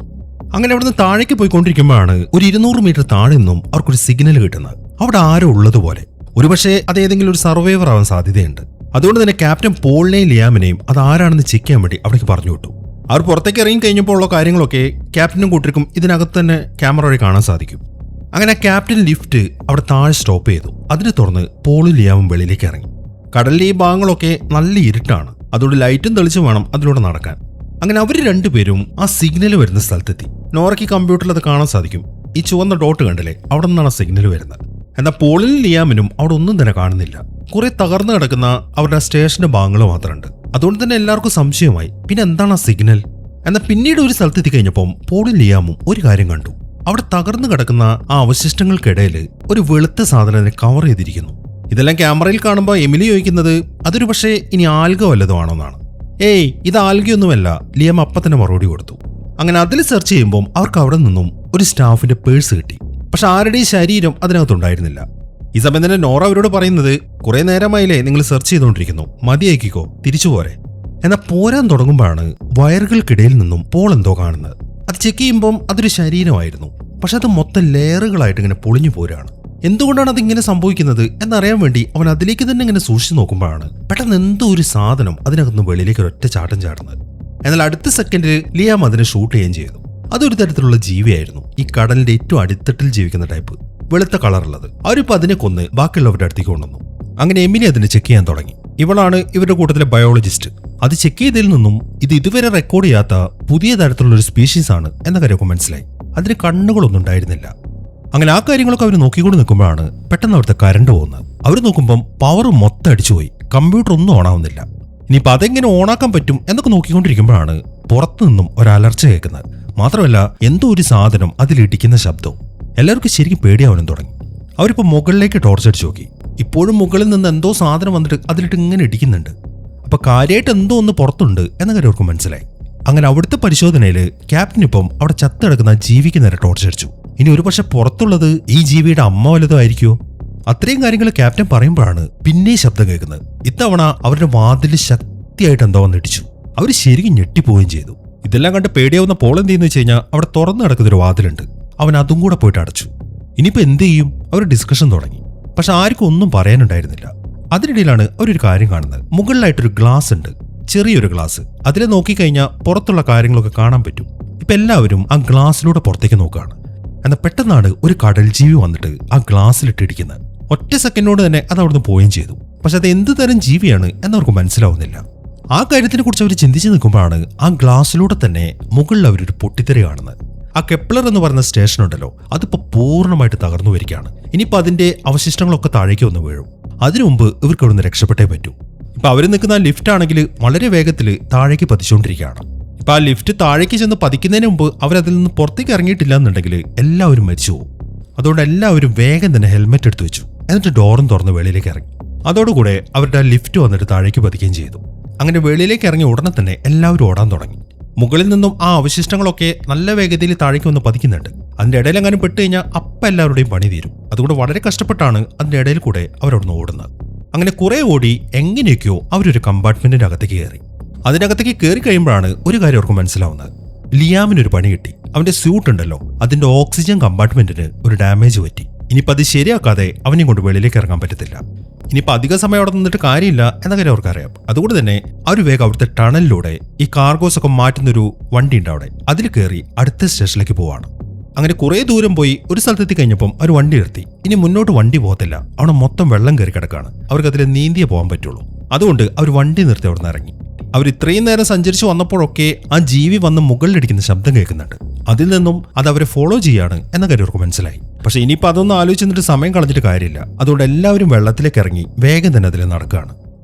അങ്ങനെ അവിടുന്ന് താഴേക്ക് പോയിക്കൊണ്ടിരിക്കുമ്പോഴാണ് ഒരു 200 മീറ്റർ താഴെ നിന്നും അവർക്കൊരു സിഗ്നൽ കിട്ടുന്നത്. അവിടെ ആരോ ഉള്ളതുപോലെ. ഒരുപക്ഷെ അത് ഏതെങ്കിലും ഒരു സർവൈവർ ആവാൻ സാധ്യതയുണ്ട്. അതുകൊണ്ട് തന്നെ ക്യാപ്റ്റൻ പോളിനെയും ലിയാമിനെയും അത് ആരാണെന്ന് ചെക്ക് ചെയ്യാൻ വേണ്ടി അവിടേക്ക് പറഞ്ഞു വിട്ടു. അവർ പുറത്തേക്ക് ഇറങ്ങി കഴിഞ്ഞപ്പോൾ ഉള്ള കാര്യങ്ങളൊക്കെ ക്യാപ്റ്റനും കൂട്ടർക്കും ഇതിനകത്ത് തന്നെ ക്യാമറ വഴി കാണാൻ സാധിക്കും. അങ്ങനെ ക്യാപ്റ്റൻ ലിഫ്റ്റ് അവിടെ താഴെ സ്റ്റോപ്പ് ചെയ്തു. അതിനെ തുറന്ന് പോളും ലിയാമും വെളിയിലേക്ക് ഇറങ്ങി. കടലിലെ ഈ ഭാഗങ്ങളൊക്കെ നല്ല ഇരുട്ടാണ്, അതുകൊണ്ട് ലൈറ്റും തെളിച്ചും വേണം അതിലൂടെ നടക്കാൻ. അങ്ങനെ അവർ രണ്ടുപേരും ആ സിഗ്നൽ വരുന്ന സ്ഥലത്തെത്തി. നോറയ്ക്ക് കമ്പ്യൂട്ടറിൽ അത് കാണാൻ സാധിക്കും. ഈ ചുവന്ന ഡോട്ട് കണ്ടില്ലേ, അവിടെ നിന്നാണ് സിഗ്നൽ വരുന്നത്. എന്നാൽ പോളിനും ലിയാമിനും അവിടെ ഒന്നും തന്നെ കാണുന്നില്ല. കുറെ തകർന്നു കിടക്കുന്ന അവരുടെ സ്റ്റേഷന്റെ ഭാഗങ്ങൾ മാത്രമുണ്ട്. അതുകൊണ്ട് തന്നെ എല്ലാവർക്കും സംശയമായി, പിന്നെ എന്താണ് ആ സിഗ്നൽ? എന്നാൽ പിന്നീട് ഒരു സ്ഥലത്തെത്തി കഴിഞ്ഞപ്പം പോളും ലിയാമും ഒരു കാര്യം കണ്ടു. അവിടെ തകർന്നു കിടക്കുന്ന ആ അവശിഷ്ടങ്ങൾക്കിടയിൽ ഒരു വെളുത്ത സാധനത്തിനെ കവർ ചെയ്തിരിക്കുന്നു. ഇതെല്ലാം ക്യാമറയിൽ കാണുമ്പോൾ എമിലി ചോദിക്കുന്നത് അതൊരു പക്ഷേ ഇനി ആൽഗ വല്ലതും ആണോന്നാണ്. ഏയ്, ഇത് ആൽഗയൊന്നുമല്ല, ലിയാം അപ്പം തന്നെ മറുപടി കൊടുത്തു. അങ്ങനെ അതിൽ സെർച്ച് ചെയ്യുമ്പോൾ അവർക്ക് അവിടെ നിന്നും ഒരു സ്റ്റാഫിന്റെ പേഴ്സ് കിട്ടി. പക്ഷെ ആരുടെയും ശരീരം അതിനകത്തുണ്ടായിരുന്നില്ല. ഈ സമയം തന്നെ നോറ അവരോട് പറയുന്നത് കുറെ നേരമായില്ലേ നിങ്ങൾ സെർച്ച് ചെയ്തുകൊണ്ടിരിക്കുന്നു, മതിയാക്കിക്കോ, തിരിച്ചു പോരെ. എന്നാൽ പോരാൻ തുടങ്ങുമ്പോഴാണ് വയറുകൾക്കിടയിൽ നിന്നും പോൾ എന്തോ കാണുന്നത്. അത് ചെക്ക് ചെയ്യുമ്പം അതൊരു ശരീരമായിരുന്നു. പക്ഷെ അത് മൊത്തം ലെയറുകളായിട്ട് ഇങ്ങനെ പൊളിഞ്ഞു പോരാണ്. എന്തുകൊണ്ടാണ് അതിങ്ങനെ സംഭവിക്കുന്നത് എന്നറിയാൻ വേണ്ടി അവൻ അതിലേക്ക് തന്നെ ഇങ്ങനെ സൂക്ഷിച്ചു നോക്കുമ്പോഴാണ് പെട്ടെന്ന് എന്തോ ഒരു സാധനം അതിനകത്തുനിന്ന് വെളിയിലേക്ക് ഒരൊറ്റ ചാട്ടം ചാടുന്നത്. എന്നാൽ അടുത്ത സെക്കൻഡിൽ ലിയാം അതിനെ ഷൂട്ട് ചെയ്യുകയും ചെയ്തു. അതൊരു തരത്തിലുള്ള ജീവിയായിരുന്നു. ഈ കടലിന്റെ ഏറ്റവും അടിത്തട്ടിൽ ജീവിക്കുന്ന ടൈപ്പ്, വെളുത്ത കളറുള്ളത്. അവരിപ്പോൾ അതിനെ കൊന്ന് ബാക്കിയുള്ളവരുടെ അടുത്തേക്ക് കൊണ്ടുവന്നു. അങ്ങനെ എമിലി അതിനെ ചെക്ക് ചെയ്യാൻ തുടങ്ങി. ഇവളാണ് ഇവരുടെ കൂട്ടത്തിലെ ബയോളജിസ്റ്റ്. അത് ചെക്ക് ചെയ്തതിൽ നിന്നും ഇത് ഇതുവരെ റെക്കോർഡ് ചെയ്യാത്ത പുതിയ തരത്തിലുള്ള ഒരു സ്പീഷീസ് ആണ് എന്ന കാര്യമൊക്കെ മനസ്സിലായി. അതിന് കണ്ണുകളൊന്നും ഉണ്ടായിരുന്നില്ല. അങ്ങനെ ആ കാര്യങ്ങളൊക്കെ അവർ നോക്കിക്കൊണ്ട് നിൽക്കുമ്പോഴാണ് പെട്ടെന്ന് അവിടുത്തെ കറണ്ട് പോകുന്നത്. അവർ നോക്കുമ്പം പവർ മൊത്തം അടിച്ചുപോയി, കമ്പ്യൂട്ടർ ഒന്നും ഓണാവുന്നില്ല. ഇനിയിപ്പോൾ അതെങ്ങനെ ഓണാക്കാൻ പറ്റും എന്നൊക്കെ നോക്കിക്കൊണ്ടിരിക്കുമ്പോഴാണ് പുറത്തു നിന്നും ഒരു അലർച്ച കേൾക്കുന്നത്. മാത്രമല്ല എന്തോ ഒരു സാധനം അതിലിടിക്കുന്ന ശബ്ദവും. എല്ലാവർക്കും ശരിക്കും പേടിയാവാനും തുടങ്ങി. അവരിപ്പോൾ മുകളിലേക്ക് ടോർച്ച് അടിച്ചു നോക്കി. ഇപ്പോഴും മുകളിൽ നിന്ന് എന്തോ സാധനം വന്നിട്ട് അതിലിട്ട് ഇങ്ങനെ ഇടിക്കുന്നുണ്ട്. അപ്പൊ കാര്യമായിട്ട് എന്തോ ഒന്ന് പുറത്തുണ്ട് എന്ന കാര്യം അവർക്ക് മനസ്സിലായി. അങ്ങനെ അവിടുത്തെ പരിശോധനയിൽ ക്യാപ്റ്റൻ ഇപ്പം അവിടെ ചത്തെടുക്കുന്ന ജീവിക്ക് നേരെ ടോർച്ച് അടിച്ചു. ഇനി ഒരു പക്ഷെ പുറത്തുള്ളത് ഈ ജീവിയുടെ അമ്മ വല്ലതും ആയിരിക്കുമോ? അത്രയും കാര്യങ്ങൾ ക്യാപ്റ്റൻ പറയുമ്പോഴാണ് പിന്നെ ശബ്ദം കേൾക്കുന്നത്. ഇത്തവണ അവരുടെ വാതിൽ ശക്തിയായിട്ട് എന്തോ വന്നിടിച്ചു. അവർ ശരിക്കും ഞെട്ടിപ്പോവുകയും ചെയ്തു. ഇതെല്ലാം കണ്ട് പേടിയാവുന്ന പോൾ എന്ത് ചെയ്യുന്ന വെച്ച് കഴിഞ്ഞാൽ അവിടെ തുറന്നു കിടക്കുന്നൊരു വാതിലുണ്ട്. അവൻ അതും കൂടെ പോയിട്ട് അടച്ചു. ഇനിയിപ്പോ എന്ത് ചെയ്യും? അവർ ഡിസ്കഷൻ തുടങ്ങി. പക്ഷെ ആർക്കും ഒന്നും പറയാനുണ്ടായിരുന്നില്ല. അതിനിടയിലാണ് അവരൊരു കാര്യം കാണുന്നത്. മുകളിലായിട്ടൊരു ഗ്ലാസ് ഉണ്ട്, ചെറിയൊരു ഗ്ലാസ്. അതിലെ നോക്കിക്കഴിഞ്ഞാൽ പുറത്തുള്ള കാര്യങ്ങളൊക്കെ കാണാൻ പറ്റും. ഇപ്പൊ എല്ലാവരും ആ ഗ്ലാസ്സിലൂടെ പുറത്തേക്ക് നോക്കുകയാണ്. എന്നാൽ പെട്ടെന്നാണ് ഒരു കടൽ ജീവി വന്നിട്ട് ആ ഗ്ലാസ്സിലിട്ടിടിക്കുന്നത്. ഒറ്റ സെക്കൻഡോട് തന്നെ അത് അവിടുന്ന് പോവുകയും ചെയ്തു. പക്ഷെ അത് എന്ത് തരം ജീവിയാണ് എന്നവർക്ക് മനസ്സിലാവുന്നില്ല. ആ കാര്യത്തിനെ കുറിച്ച് അവർ ചിന്തിച്ചു നിൽക്കുമ്പോഴാണ് ആ ഗ്ലാസ്സിലൂടെ തന്നെ മുകളിൽ അവരൊരു പൊട്ടിത്തെറി കാണുന്നത്. ആ കെപ്ലർ എന്ന് പറയുന്ന സ്റ്റേഷൻ ഉണ്ടല്ലോ, അതിപ്പോ പൂർണ്ണമായിട്ട് തകർന്നു വരികയാണ്. ഇനിയിപ്പോൾ അതിന്റെ അവശിഷ്ടങ്ങളൊക്കെ താഴേക്ക് വന്ന് വീഴും. അതിനു മുമ്പ് ഇവർക്ക് അവിടെ നിന്ന് രക്ഷപ്പെട്ടേ പറ്റൂ. ഇപ്പൊ അവർ നിൽക്കുന്ന ലിഫ്റ്റ് ആണെങ്കിൽ വളരെ വേഗത്തിൽ താഴേക്ക് പതിച്ചുകൊണ്ടിരിക്കുകയാണ്. ഇപ്പൊ ആ ലിഫ്റ്റ് താഴേക്ക് ചെന്ന് പതിക്കുന്നതിന് മുമ്പ് അവരതിൽ നിന്ന് പുറത്തേക്ക് ഇറങ്ങിയിട്ടില്ല എന്നുണ്ടെങ്കിൽ എല്ലാവരും മരിച്ചു പോകും. അതുകൊണ്ട് എല്ലാവരും വേഗം തന്നെ ഹെൽമെറ്റ് എടുത്തു വെച്ചു. എന്നിട്ട് ഡോറും തുറന്ന് വെളിയിലേക്ക് ഇറങ്ങി. അതോടുകൂടെ അവരുടെ ആ ലിഫ്റ്റ് വന്നിട്ട് താഴേക്ക് പതിക്കുകയും ചെയ്തു. അങ്ങനെ വെളിയിലേക്ക് ഇറങ്ങി ഉടനെ തന്നെ എല്ലാവരും ഓടാൻ തുടങ്ങി. മുകളിൽ നിന്നും ആ അവശിഷ്ടങ്ങളൊക്കെ നല്ല വേഗതയിൽ താഴേക്ക് വന്ന് പതിക്കുന്നുണ്ട്. അതിന്റെ ഇടയിൽ എങ്ങാനും പെട്ട് കഴിഞ്ഞാൽ അപ്പം എല്ലാവരുടെയും പണി തീരും. അതുകൊണ്ട് വളരെ കഷ്ടപ്പെട്ടാണ് അതിന്റെ ഇടയിൽ കൂടെ അവരവിടുന്ന് ഓടുന്നത്. അങ്ങനെ കുറെ ഓടി എങ്ങനെയൊക്കെയോ അവരൊരു കമ്പാർട്ട്മെന്റിന്റെ അകത്തേക്ക് കയറി. അതിനകത്തേക്ക് കയറി കഴിയുമ്പോഴാണ് ഒരു കാര്യം അവർക്ക് മനസ്സിലാവുന്നത്. ലിയാമിനൊരു പണി കിട്ടി. അവന്റെ സ്യൂട്ട് ഉണ്ടല്ലോ, അതിന്റെ ഓക്സിജൻ കമ്പാർട്ട്മെന്റിന് ഒരു ഡാമേജ് പറ്റി. ഇനിയിപ്പോൾ അത് ശരിയാക്കാതെ അവനെയും കൊണ്ട് വെളിയിലേക്ക് ഇറങ്ങാൻ പറ്റത്തില്ല. ഇനിയിപ്പോൾ അധിക സമയം അവിടെ നിന്നിട്ട് കാര്യമില്ല എന്ന കാര്യം അവർക്കറിയാം. അതുകൊണ്ട് തന്നെ അവർ വേഗം അവിടുത്തെ ടണലിലൂടെ ഈ കാർഗോസ് ഒക്കെ മാറ്റുന്നൊരു വണ്ടി ഉണ്ട് അവിടെ, അതിൽ കയറി അടുത്ത സ്റ്റേഷനിലേക്ക് പോവാണ്. അങ്ങനെ കുറെ ദൂരം പോയി ഒരു സ്ഥലത്തെത്തി കഴിഞ്ഞപ്പം അവർ വണ്ടി നിർത്തി. ഇനി മുന്നോട്ട് വണ്ടി പോകത്തില്ല, അവിടെ മൊത്തം വെള്ളം കയറി കിടക്കാണ്. അവർക്ക് അതിൽ നീന്തിയേ പോകാൻ പറ്റുള്ളൂ. അതുകൊണ്ട് അവർ വണ്ടി നിർത്തി അവിടെ നിന്ന് ഇറങ്ങി. അവർ ഇത്രയും നേരം സഞ്ചരിച്ചു വന്നപ്പോഴൊക്കെ ആ ജീവി വന്ന് മുകളിലിടിക്കുന്ന ശബ്ദം കേൾക്കുന്നുണ്ട്. അതിൽ നിന്നും അത് അവരെ ഫോളോ ചെയ്യാണ് എന്ന കാര്യം അവർക്ക് മനസ്സിലായി. പക്ഷെ ഇനിയിപ്പോൾ അതൊന്നും ആലോചിച്ചിട്ട് സമയം കളഞ്ഞിട്ട് കാര്യമില്ല. അതുകൊണ്ട് എല്ലാവരും വെള്ളത്തിലേക്ക് ഇറങ്ങി വേഗം തന്നെ അതിൽ നടക്കുകയാണ്.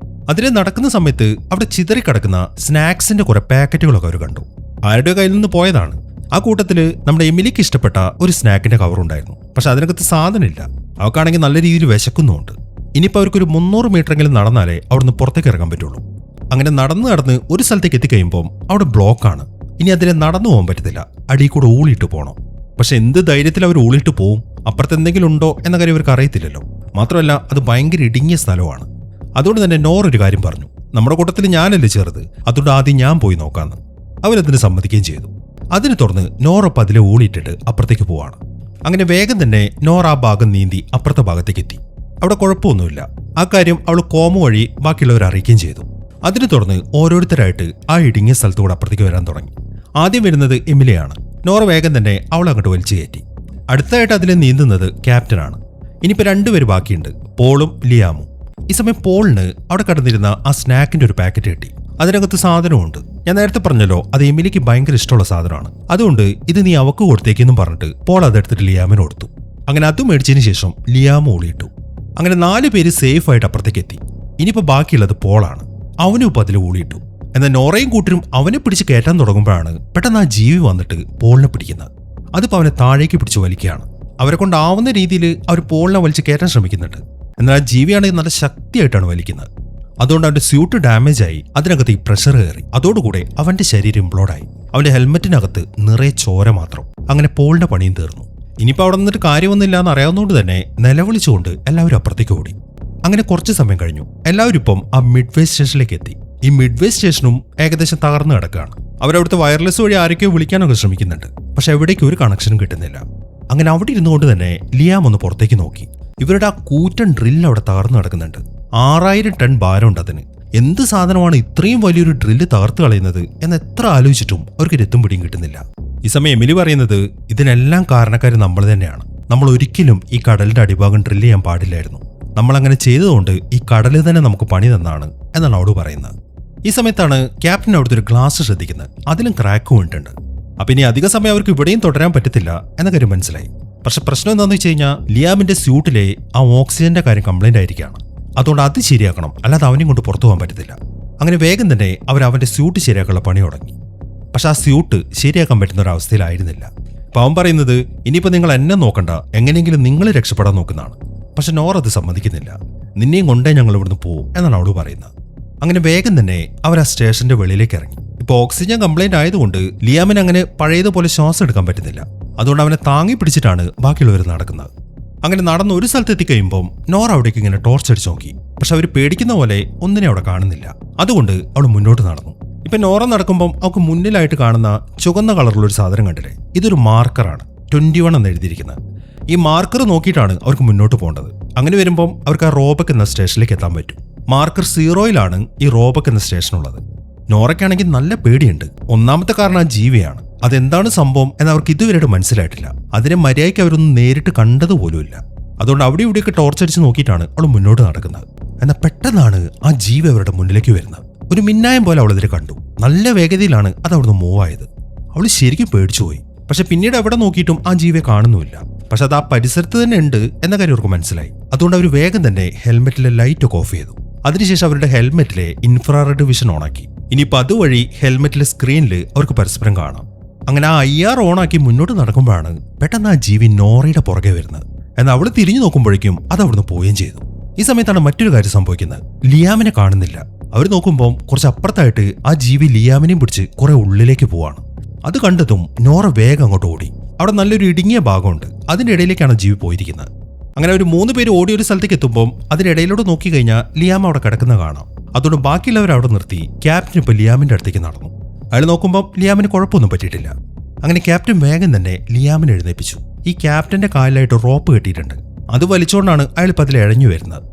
അതിൽ നടക്കുന്ന സമയത്ത് അവിടെ ചിതറിക്കിടക്കുന്ന സ്നാക്സിന്റെ കുറെ പാക്കറ്റുകളൊക്കെ അവർ കണ്ടു. ആരുടെ കയ്യിൽ നിന്ന് പോയതാണ്. ആ കൂട്ടത്തിൽ നമ്മുടെ എമിലിക്ക് ഇഷ്ടപ്പെട്ട ഒരു സ്നാക്കിന്റെ കവർ ഉണ്ടായിരുന്നു. പക്ഷെ അതിനകത്ത് സാധനമില്ല. അവക്കാണെങ്കിൽ നല്ല രീതിയിൽ വിശക്കുന്നുമുണ്ട്. ഇനിയിപ്പോൾ അവർക്കൊരു 300 മീറ്ററെങ്കിലും നടന്നാലേ അവിടുന്ന് പുറത്തേക്ക് ഇറങ്ങാൻ പറ്റുള്ളൂ. അങ്ങനെ നടന്ന് ഒരു സ്ഥലത്തേക്ക് എത്തിക്കഴിയുമ്പോൾ അവിടെ ബ്ലോക്കാണ്. ഇനി അതിലെ നടന്നു പോകാൻ പറ്റത്തില്ല, അടിയിൽ കൂടെ ഊളിയിട്ട് പോകണം. പക്ഷെ എന്ത് ധൈര്യത്തിൽ അവർ ഊളിയിട്ട് പോവും? അപ്പുറത്ത് എന്തെങ്കിലും ഉണ്ടോ എന്ന കാര്യം അവർക്ക് അറിയത്തില്ലല്ലോ. മാത്രമല്ല അത് ഭയങ്കര ഇടുങ്ങിയ സ്ഥലമാണ്. അതുകൊണ്ട് തന്നെ നോറ ഒരു കാര്യം പറഞ്ഞു, നമ്മുടെ കൂട്ടത്തിൽ ഞാനല്ലേ ചെറുത്, അതുകൊണ്ട് ആദ്യം ഞാൻ പോയി നോക്കാന്ന്. അവരതിന് സമ്മതിക്കുകയും ചെയ്തു. അതിന് തുറന്ന് നോറ പതിലെ ഊളിയിട്ടിട്ട് അപ്പുറത്തേക്ക് പോവാണ്. അങ്ങനെ വേഗം തന്നെ നോറ ആ ഭാഗം നീന്തി അപ്പുറത്തെ ഭാഗത്തേക്ക് എത്തി. അവിടെ കുഴപ്പമൊന്നുമില്ല. ആ കാര്യം അവൾ കോമ വഴി ബാക്കിയുള്ളവരെ അറിയിക്കുകയും ചെയ്തു. അതിന് തുറന്ന് ഓരോരുത്തരായിട്ട് ആ ഇടുങ്ങിയ സ്ഥലത്തുകൂടെ അപ്പുറത്തേക്ക് വരാൻ തുടങ്ങി. ആദ്യം വരുന്നത് എമിലിയാണ്. നോറ വേഗം തന്നെ അവൾ അങ്ങോട്ട് വലിച്ചു കയറ്റി. അടുത്തായിട്ട് അതിൽ നീന്തുന്നത് ക്യാപ്റ്റനാണ്. ഇനിയിപ്പോൾ രണ്ടുപേര് ബാക്കിയുണ്ട്, പോളും ലിയാമും. ഈ സമയം പോളിന് അവിടെ കടന്നിരുന്ന ആ സ്നാക്കിന്റെ ഒരു പാക്കറ്റ് കിട്ടി. അതിനകത്ത് സാധനമുണ്ട്. ഞാൻ നേരത്തെ പറഞ്ഞല്ലോ, അത് എമിലിക്ക് ഭയങ്കര ഇഷ്ടമുള്ള സാധനമാണ്. അതുകൊണ്ട് ഇത് നീ അവക്ക് കൊടുത്തേക്കെന്നും പറഞ്ഞിട്ട് പോൾ അതെടുത്തിട്ട് ലിയാമിന് കൊടുത്തു. അങ്ങനെ അത് മേടിച്ചതിന് ശേഷം ലിയാമ ഓളിയിട്ടു. അങ്ങനെ 4 പേര് സേഫ് ആയിട്ട് അപ്പുറത്തേക്ക് എത്തി. ഇനിയിപ്പോൾ ബാക്കിയുള്ളത് പോളാണ്. അവനും ഇപ്പോൾ അതിൽ ഊളിയിട്ടു. എന്നാൽ നോറയും കൂട്ടരും അവനെ പിടിച്ച് കയറ്റാൻ തുടങ്ങുമ്പോഴാണ് പെട്ടെന്ന് ആ ജീവി വന്നിട്ട് പോളിനെ പിടിക്കുന്നത്. അതിപ്പോൾ അവനെ താഴേക്ക് പിടിച്ച് വലിക്കുകയാണ്. അവരെ കൊണ്ടാവുന്ന രീതിയിൽ അവർ പോളിനെ വലിച്ച് കയറ്റാൻ ശ്രമിക്കുന്നുണ്ട്. എന്നാൽ ആ ജീവിയാണെങ്കിൽ നല്ല ശക്തിയായിട്ടാണ് വലിക്കുന്നത്. അതുകൊണ്ട് അവന്റെ സ്യൂട്ട് ഡാമേജ് ആയി. അതിനകത്ത് ഈ പ്രഷർ കയറി. അതോടുകൂടെ അവന്റെ ശരീരം ഇംപ്ലോഡായി. അവന്റെ ഹെൽമെറ്റിനകത്ത് നിറയെ ചോര മാത്രം. അങ്ങനെ പോളിന്റെ പണിയും തീർന്നു. ഇനിയിപ്പോൾ അവിടെ നിന്നിട്ട് കാര്യമൊന്നുമില്ല എന്ന് അറിയാവുന്നതുകൊണ്ട് തന്നെ നിലവിളിച്ചുകൊണ്ട് എല്ലാവരും അപ്പുറത്തേക്ക് ഓടി. അങ്ങനെ കുറച്ച് സമയം കഴിഞ്ഞു. എല്ലാവരും ഇപ്പം ആ മിഡ്വേ സ്റ്റേഷനിലേക്ക് എത്തി. ഈ മിഡ്വേ സ്റ്റേഷനും ഏകദേശം തകർന്നു കിടക്കുകയാണ്. അവരവിടുത്തെ വയർലെസ് വഴി ആരൊക്കെയോ വിളിക്കാനൊക്കെ ശ്രമിക്കുന്നുണ്ട്. പക്ഷെ എവിടേക്കും ഒരു കണക്ഷനും കിട്ടുന്നില്ല. അങ്ങനെ അവിടെ ഇരുന്നുകൊണ്ട് തന്നെ ലിയാം ഒന്ന് പുറത്തേക്ക് നോക്കി. ഇവരുടെ ആ കൂറ്റൻ ഡ്രില്ല് അവിടെ തകർന്നു കിടക്കുന്നുണ്ട്. 6000 ടൺ ഭാരമുണ്ട് അതിന്. എന്ത് സാധനമാണ് ഇത്രയും വലിയൊരു ഡ്രില്ല് തകർത്ത് കളയുന്നത് എന്ന് എത്ര ആലോചിച്ചിട്ടും അവർക്ക് രത്തും പിടിയും കിട്ടുന്നില്ല. ഈ സമയം എമിലി പറയുന്നത്, ഇതിനെല്ലാം കാരണക്കാർ നമ്മൾ തന്നെയാണ്. നമ്മൾ ഒരിക്കലും ഈ കടലിന്റെ അടിഭാഗം ഡ്രില്ല് ചെയ്യാൻ പാടില്ലായിരുന്നു. നമ്മൾ അങ്ങനെ ചെയ്തതുകൊണ്ട് ഈ കടലിൽ തന്നെ നമുക്ക് പണി തന്നാണ് എന്നാണ് അവള് പറയുന്നത്. ഈ സമയത്താണ് ക്യാപ്റ്റൻ അവിടുത്തെ ഒരു ഗ്ലാസ് ശ്രദ്ധിക്കുന്നത്. അതിലും ക്രാക്ക് വീണിട്ടുണ്ട്. അപ്പൊ ഇനി അധിക സമയം അവർക്ക് ഇവിടെയും തുടരാൻ പറ്റത്തില്ല എന്ന കാര്യം മനസ്സിലായി. പക്ഷെ പ്രശ്നം എന്താണെന്ന് വെച്ച് കഴിഞ്ഞാൽ ലിയാമിന്റെ സ്യൂട്ടിലെ ആ ഓക്സിജന്റെ കാര്യം കംപ്ലൈന്റ് ആയിരിക്കുകയാണ്. അതുകൊണ്ട് അത് ശരിയാക്കണം, അല്ലാതെ അവനെയും കൊണ്ട് പുറത്തു പോകാൻ പറ്റത്തില്ല. അങ്ങനെ വേഗം തന്നെ അവർ അവന്റെ സ്യൂട്ട് ശരിയാക്കാനുള്ള പണി തുടങ്ങി. പക്ഷെ ആ സ്യൂട്ട് ശരിയാക്കാൻ പറ്റുന്ന ഒരു അവസ്ഥയിലായിരുന്നില്ല. അപ്പൊ അവൻ പറയുന്നത്, ഇനിയിപ്പോൾ നിങ്ങൾ എന്നെ നോക്കണ്ട, എങ്ങനെയെങ്കിലും നിങ്ങൾ രക്ഷപ്പെടാൻ നോക്കുന്നതാണ്. പക്ഷെ നോർ അത് സമ്മതിക്കുന്നില്ല. നിന്നെയും കൊണ്ടേ ഞങ്ങൾ ഇവിടുന്ന് പോവും എന്നാണ് അവള് പറയുന്നത്. അങ്ങനെ വേഗം തന്നെ അവർ ആ സ്റ്റേഷന്റെ വെളിയിലേക്ക് ഇറങ്ങി. ഇപ്പൊ ഓക്സിജൻ കംപ്ലൈന്റ് ആയതുകൊണ്ട് ലിയാമിന് അങ്ങനെ പഴയതുപോലെ ശ്വാസം എടുക്കാൻ പറ്റുന്നില്ല. അതുകൊണ്ട് അവനെ താങ്ങി പിടിച്ചിട്ടാണ് ബാക്കിയുള്ളവർ നടക്കുന്നത്. അങ്ങനെ നടന്ന് ഒരു സ്ഥലത്ത് എത്തിക്കഴിയുമ്പോൾ നോർ അവിടേക്ക് ഇങ്ങനെ ടോർച്ച് അടിച്ചു നോക്കി. പക്ഷെ അവർ പേടിക്കുന്ന പോലെ ഒന്നിനെ അവിടെ കാണുന്നില്ല. അതുകൊണ്ട് അവൾ മുന്നോട്ട് നടന്നു. ഇപ്പൊ നോറ നടക്കുമ്പോൾ അവൾക്ക് മുന്നിലായിട്ട് കാണുന്ന ചുവന്ന കളറുള്ള ഒരു സാധനം കണ്ടില്ലേ? ഇതൊരു മാർക്കറാണ്. 21 എന്ന് എഴുതിയിരിക്കുന്നത്. ഈ മാർക്കർ നോക്കിയിട്ടാണ് അവർക്ക് മുന്നോട്ട് പോകേണ്ടത്. അങ്ങനെ വരുമ്പം അവർക്ക് ആ റോബക്ക് എന്ന സ്റ്റേഷനിലേക്ക് എത്താൻ പറ്റും. മാർക്കർ 0-ലാണ് ഈ റോബക്ക് എന്ന സ്റ്റേഷനുള്ളത്. നോറയ്ക്കാണെങ്കിൽ നല്ല പേടിയുണ്ട്. ഒന്നാമത്തെ കാരണം ആ ജീവിയാണ്. അതെന്താണ് സംഭവം എന്ന് അവർക്ക് ഇതുവരെ മനസ്സിലായിട്ടില്ല. അതിനെ മര്യാദയ്ക്ക് അവരൊന്നും നേരിട്ട് കണ്ടതുപോലുമില്ല. അതുകൊണ്ട് അവിടെ ഇവിടെയൊക്കെ ടോർച്ചടിച്ച് നോക്കിയിട്ടാണ് അവൾ മുന്നോട്ട് നടക്കുന്നത്. എന്നാൽ പെട്ടെന്നാണ് ആ ജീവി അവരുടെ മുന്നിലേക്ക് വരുന്നത്. ഒരു മിന്നായം പോലെ അവൾ അതിനെ കണ്ടു. നല്ല വേഗതയിലാണ് അത് അവിടുന്ന് മൂവ് ആയത്. അവൾ ശരിക്കും പേടിച്ചുപോയി. പക്ഷെ പിന്നീട് എവിടെ നോക്കിയിട്ടും ആ ജീവിയെ കാണുന്നുമില്ല. പക്ഷെ അത് ആ പരിസരത്ത് തന്നെ ഉണ്ട് എന്ന കാര്യം അവർക്ക് മനസ്സിലായി. അതുകൊണ്ട് അവർ വേഗം തന്നെ ഹെൽമെറ്റിലെ ലൈറ്റ് ഒക്കെ ഓഫ് ചെയ്തു. അതിനുശേഷം അവരുടെ ഹെൽമെറ്റിലെ ഇൻഫ്രാറെഡ് വിഷൻ ഓണാക്കി. ഇനിയിപ്പോൾ അതുവഴി ഹെൽമെറ്റിലെ സ്ക്രീനിൽ അവർക്ക് പരസ്പരം കാണാം. അങ്ങനെ ആ IR ഓണാക്കി മുന്നോട്ട് നടക്കുമ്പോഴാണ് പെട്ടെന്ന് ആ ജീവി നോറയുടെ പുറകെ വരുന്നത്. എന്നാൽ അവൾ തിരിഞ്ഞു നോക്കുമ്പോഴേക്കും അത് അവിടുന്ന് പോവുകയും ചെയ്തു. ഈ സമയത്താണ് മറ്റൊരു കാര്യം സംഭവിക്കുന്നത്. ലിയാമിനെ കാണുന്നില്ല. അവർ നോക്കുമ്പോൾ കുറച്ച് അപ്പുറത്തായിട്ട് ആ ജീവി ലിയാമിനെയും പിടിച്ച് കുറെ ഉള്ളിലേക്ക് പോവാണ്. അത് കണ്ടതും നോറ വേഗം അങ്ങോട്ട് ഓടി. അവിടെ നല്ലൊരു ഇടുങ്ങിയ ഭാഗമുണ്ട്. അതിന്റെ ഇടയിലേക്കാണ് ജീവി പോയിരിക്കുന്നത്. അങ്ങനെ ഒരു 3 പേര് ഓടി ഒരു സ്ഥലത്തേക്ക് എത്തുമ്പോൾ അതിനിടയിലോട്ട് നോക്കി കഴിഞ്ഞാൽ ലിയാം അവിടെ കിടക്കുന്ന കാണാം. അതുകൊണ്ട് ബാക്കിയുള്ളവർ അവിടെ നിർത്തി ക്യാപ്റ്റൻ ഇപ്പോൾ ലിയാമിന്റെ അടുത്തേക്ക് നടന്നു. അയാൾ നോക്കുമ്പോൾ ലിയാമിന് കുഴപ്പമൊന്നും പറ്റിയിട്ടില്ല. അങ്ങനെ ക്യാപ്റ്റൻ വേഗം തന്നെ ലിയാമിനെ എഴുന്നേപ്പിച്ചു. ഈ ക്യാപ്റ്റന്റെ കാലിലായിട്ട് റോപ്പ് കെട്ടിയിട്ടുണ്ട്. അത് വലിച്ചുകൊണ്ടാണ് അയാൾ ഇപ്പം അതിൽ ഇഴഞ്ഞു വരുന്നത്.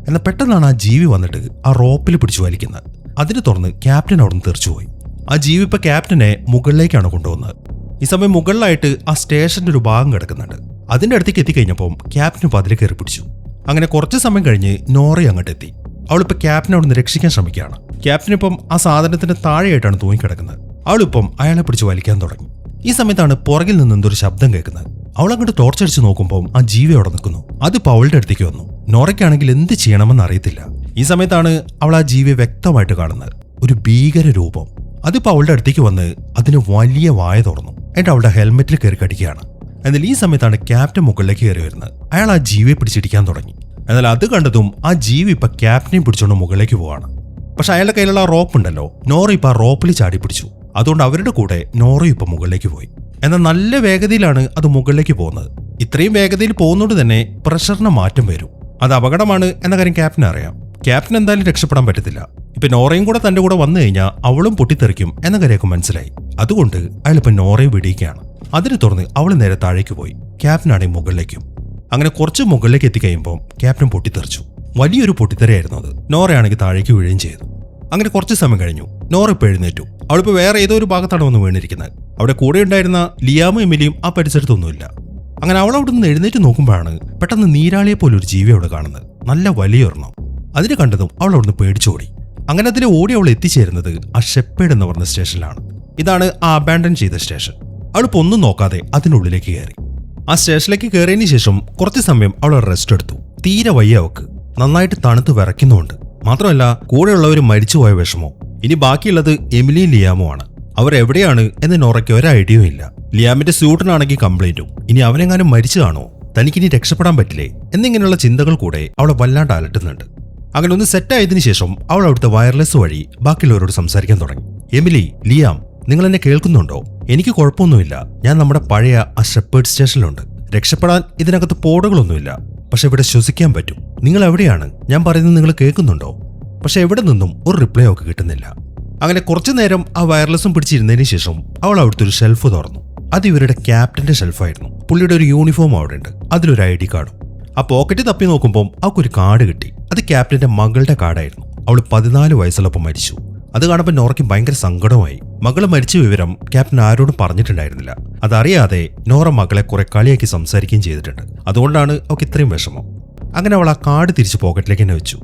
എന്നാൽ പെട്ടെന്നാണ് ആ ജീവി വന്നിട്ട് ആ റോപ്പിൽ പിടിച്ചു വലിക്കുന്നത്. അതിനെ തുറന്ന് ക്യാപ്റ്റൻ അവിടെ നിന്ന് തെറിച്ചുപോയി. ആ ജീവി ഇപ്പം ക്യാപ്റ്റനെ മുകളിലേക്കാണ് കൊണ്ടുവന്നത്. ഈ സമയം മുകളിലായിട്ട് ആ സ്റ്റേഷന്റെ ഒരു ഭാഗം കിടക്കുന്നുണ്ട്. അതിന്റെ അടുത്തേക്ക് എത്തിക്കഴിഞ്ഞപ്പോൾ ക്യാപ്റ്റൻ ഇപ്പോൾ അതിൽ കയറി പിടിച്ചു. അങ്ങനെ കുറച്ച് സമയം കഴിഞ്ഞ് നോറ അങ്ങോട്ട് എത്തി. അവളിപ്പോൾ ക്യാപ്റ്റനെ അവിടെ നിന്ന് രക്ഷിക്കാൻ ശ്രമിക്കുകയാണ്. ക്യാപ്റ്റൻ ഇപ്പം ആ സാധനത്തിന്റെ താഴെയായിട്ടാണ് തൂങ്ങിക്കിടക്കുന്നത്. അവളിപ്പം അയാളെ പിടിച്ച് വലിക്കാൻ തുടങ്ങി. ഈ സമയത്താണ് പുറകിൽ നിന്ന് എന്തൊരു ശബ്ദം കേൾക്കുന്നത്. അവൾ അങ്ങോട്ട് ടോർച്ചടിച്ച് നോക്കുമ്പോൾ ആ ജീവി അവിടെ നിൽക്കുന്നു. അതിപ്പോൾ അവളുടെ അടുത്തേക്ക് വന്നു. നോറയ്ക്കാണെങ്കിൽ എന്ത് ചെയ്യണമെന്ന് അറിയത്തില്ല. ഈ സമയത്താണ് അവൾ ആ ജീവിയെ വ്യക്തമായിട്ട് കാണുന്നത്. ഒരു ഭീകര രൂപം. അതിപ്പോൾ അവളുടെ അടുത്തേക്ക് വന്ന് അതിന് വലിയ വായ തുറന്നു. എന്നിട്ട് അവളുടെ ഹെൽമെറ്റിൽ കയറി കടിക്കുകയാണ്. എന്നാൽ ഈ സമയത്താണ് ക്യാപ്റ്റൻ മുകളിലേക്ക് കയറി വരുന്നത്. അയാൾ ആ ജീവിയെ പിടിച്ചിടിക്കാൻ തുടങ്ങി. എന്നാൽ അത് കണ്ടതും ആ ജീവി ഇപ്പൊ ക്യാപ്റ്റനെയും പിടിച്ചുകൊണ്ട് മുകളിലേക്ക് പോവാണ്. പക്ഷെ അയാളുടെ കയ്യിലുള്ള ആ റോപ്പ് ഉണ്ടല്ലോ, നോറ ഇപ്പൊ ആ റോപ്പിൽ ചാടി പിടിച്ചു. അതുകൊണ്ട് അവരുടെ കൂടെ നോറയും ഇപ്പൊ മുകളിലേക്ക് പോയി. എന്നാൽ നല്ല വേഗതയിലാണ് അത് മുകളിലേക്ക് പോകുന്നത്. ഇത്രയും വേഗതയിൽ പോകുന്നതുകൊണ്ട് തന്നെ പ്രഷറിന് മാറ്റം വരും. അത് അപകടമാണ് എന്ന കാര്യം ക്യാപ്റ്റന് അറിയാം. ക്യാപ്റ്റൻ എന്തായാലും രക്ഷപ്പെടാൻ പറ്റത്തില്ല. ഇപ്പൊ നോറയും കൂടെ തന്റെ കൂടെ വന്നു കഴിഞ്ഞാൽ അവളും പൊട്ടിത്തെറിക്കും എന്ന കാര്യമൊക്കെ മനസ്സിലായി. അതുകൊണ്ട് അയാളിപ്പോ നോറയെ വിടിയിക്കുകയാണ്. അതിനെ തുറന്ന് അവൾ നേരെ താഴേക്ക് പോയി. ക്യാപ്റ്റനാണെങ്കിൽ മുകളിലേക്കും. അങ്ങനെ കുറച്ച് മുകളിലേക്ക് എത്തിക്കഴിയുമ്പോൾ ക്യാപ്റ്റൻ പൊട്ടിത്തെറിച്ചു. വലിയൊരു പൊട്ടിത്തെറിയായിരുന്നു അത്. നോറയാണെങ്കിൽ താഴേക്ക് വീഴുകയും ചെയ്തു. അങ്ങനെ കുറച്ച് സമയം കഴിഞ്ഞു. നോറ ഇപ്പോൾ എഴുന്നേറ്റു. അവളിപ്പോൾ വേറെ ഏതോ ഒരു ഭാഗത്താണ് വന്ന് വീണിരിക്കുന്നത്. അവിടെ കൂടെ ഉണ്ടായിരുന്ന ലിയാമും എമിലിയും ആ പരിസരത്തൊന്നുമില്ല. അങ്ങനെ അവൾ അവിടെ നിന്ന് എഴുന്നേറ്റ് നോക്കുമ്പോഴാണ് പെട്ടെന്ന് നീരാളിയെ പോലെ ഒരു ജീവി അവിടെ കാണുന്നത്. നല്ല വലിയൊരെണ്ണം. അതിന് കണ്ടതും അവൾ അവിടുന്ന് പേടിച്ചോടി. അങ്ങനെ അതിൽ ഓടി അവൾ എത്തിച്ചേരുന്നത് ആ ഷെപ്പേഡ് എന്ന് പറഞ്ഞ സ്റ്റേഷനിലാണ്. ഇതാണ് ആ അബാൻഡൻ ചെയ്ത സ്റ്റേഷൻ. അവളിപ്പോൾ ഒന്നും നോക്കാതെ അതിനുള്ളിലേക്ക് കയറി. ആ സ്റ്റേഷനിലേക്ക് കയറിയതിന് ശേഷം കുറച്ച് സമയം അവൾ റെസ്റ്റ് എടുത്തു. തീരെ വയ്യ അവക്ക്. നന്നായിട്ട് തണുത്ത് വിറയ്ക്കുന്നുമുണ്ട്. മാത്രമല്ല കൂടെയുള്ളവർ മരിച്ചുപോയ വിഷമോ. ഇനി ബാക്കിയുള്ളത് എമിലിയും ലിയാമും ആണ്. അവരെവിടെയാണ് എന്ന് നോറയ്ക്ക് ഒരു ഐഡിയയും ഇല്ല. ലിയാമിന്റെ സ്യൂട്ടിനാണെങ്കിൽ കംപ്ലൈന്റും. ഇനി അവനെങ്ങാനും മരിച്ചു കാണോ, തനിക്കിനി രക്ഷപ്പെടാൻ പറ്റില്ലേ എന്നിങ്ങനെയുള്ള ചിന്തകൾ കൂടെ അവളെ വല്ലാണ്ട് അലട്ടുന്നുണ്ട്. അങ്ങനെ ഒന്ന് സെറ്റായതിനു ശേഷം അവൾ അവിടുത്തെ വയർലെസ് വഴി ബാക്കിയുള്ളവരോട് സംസാരിക്കാൻ തുടങ്ങി. എമിലി, ലിയാം, നിങ്ങൾ എന്നെ കേൾക്കുന്നുണ്ടോ? എനിക്ക് കുഴപ്പമൊന്നുമില്ല. ഞാൻ നമ്മുടെ പഴയ ആ ഷെപ്പേർഡ് സ്റ്റേഷനിലുണ്ട്. രക്ഷപ്പെടാൻ ഇതിനകത്ത് പോടുകളൊന്നുമില്ല. പക്ഷെ ഇവിടെ ശ്വസിക്കാൻ പറ്റും. നിങ്ങൾ എവിടെയാണ്? ഞാൻ പറയുന്നത് നിങ്ങൾ കേൾക്കുന്നുണ്ടോ? പക്ഷെ എവിടെ നിന്നും ഒരു റിപ്ലൈ ഒക്കെ കിട്ടുന്നില്ല. അങ്ങനെ കുറച്ചു നേരം ആ വയർലെസ്സും പിടിച്ചിരുന്നതിന് ശേഷം അവൾ അവിടുത്തെ ഒരു ഷെൽഫ് തുറന്നു. അത് ഇവരുടെ ക്യാപ്റ്റന്റെ ഷെൽഫായിരുന്നു. പുള്ളിയുടെ ഒരു യൂണിഫോം അവിടെ ഉണ്ട്. അതിലൊരു ID കാർഡും. ആ പോക്കറ്റ് തപ്പി നോക്കുമ്പോൾ അവൾക്കൊരു കാർഡ് കിട്ടി. അത് ക്യാപ്റ്റന്റെ മകളുടെ കാർഡായിരുന്നു. അവൾ 14 വയസ്സുള്ളപ്പോൾ മരിച്ചു. അത് കാണുമ്പോൾ നോറയ്ക്ക് ഭയങ്കര സങ്കടമായി. മകള് മരിച്ച വിവരം ക്യാപ്റ്റൻ ആരോടും പറഞ്ഞിട്ടുണ്ടായിരുന്നില്ല. അതറിയാതെ നോറ മകളെ കുറെ കളിയാക്കി സംസാരിക്കുകയും ചെയ്തിട്ടുണ്ട്. അതുകൊണ്ടാണ് അവൾക്ക് ഇത്രയും വിഷമം. അങ്ങനെ അവൾ ആ കാർഡ് തിരിച്ച് പോക്കറ്റിലേക്ക് തന്നെ വെച്ചു.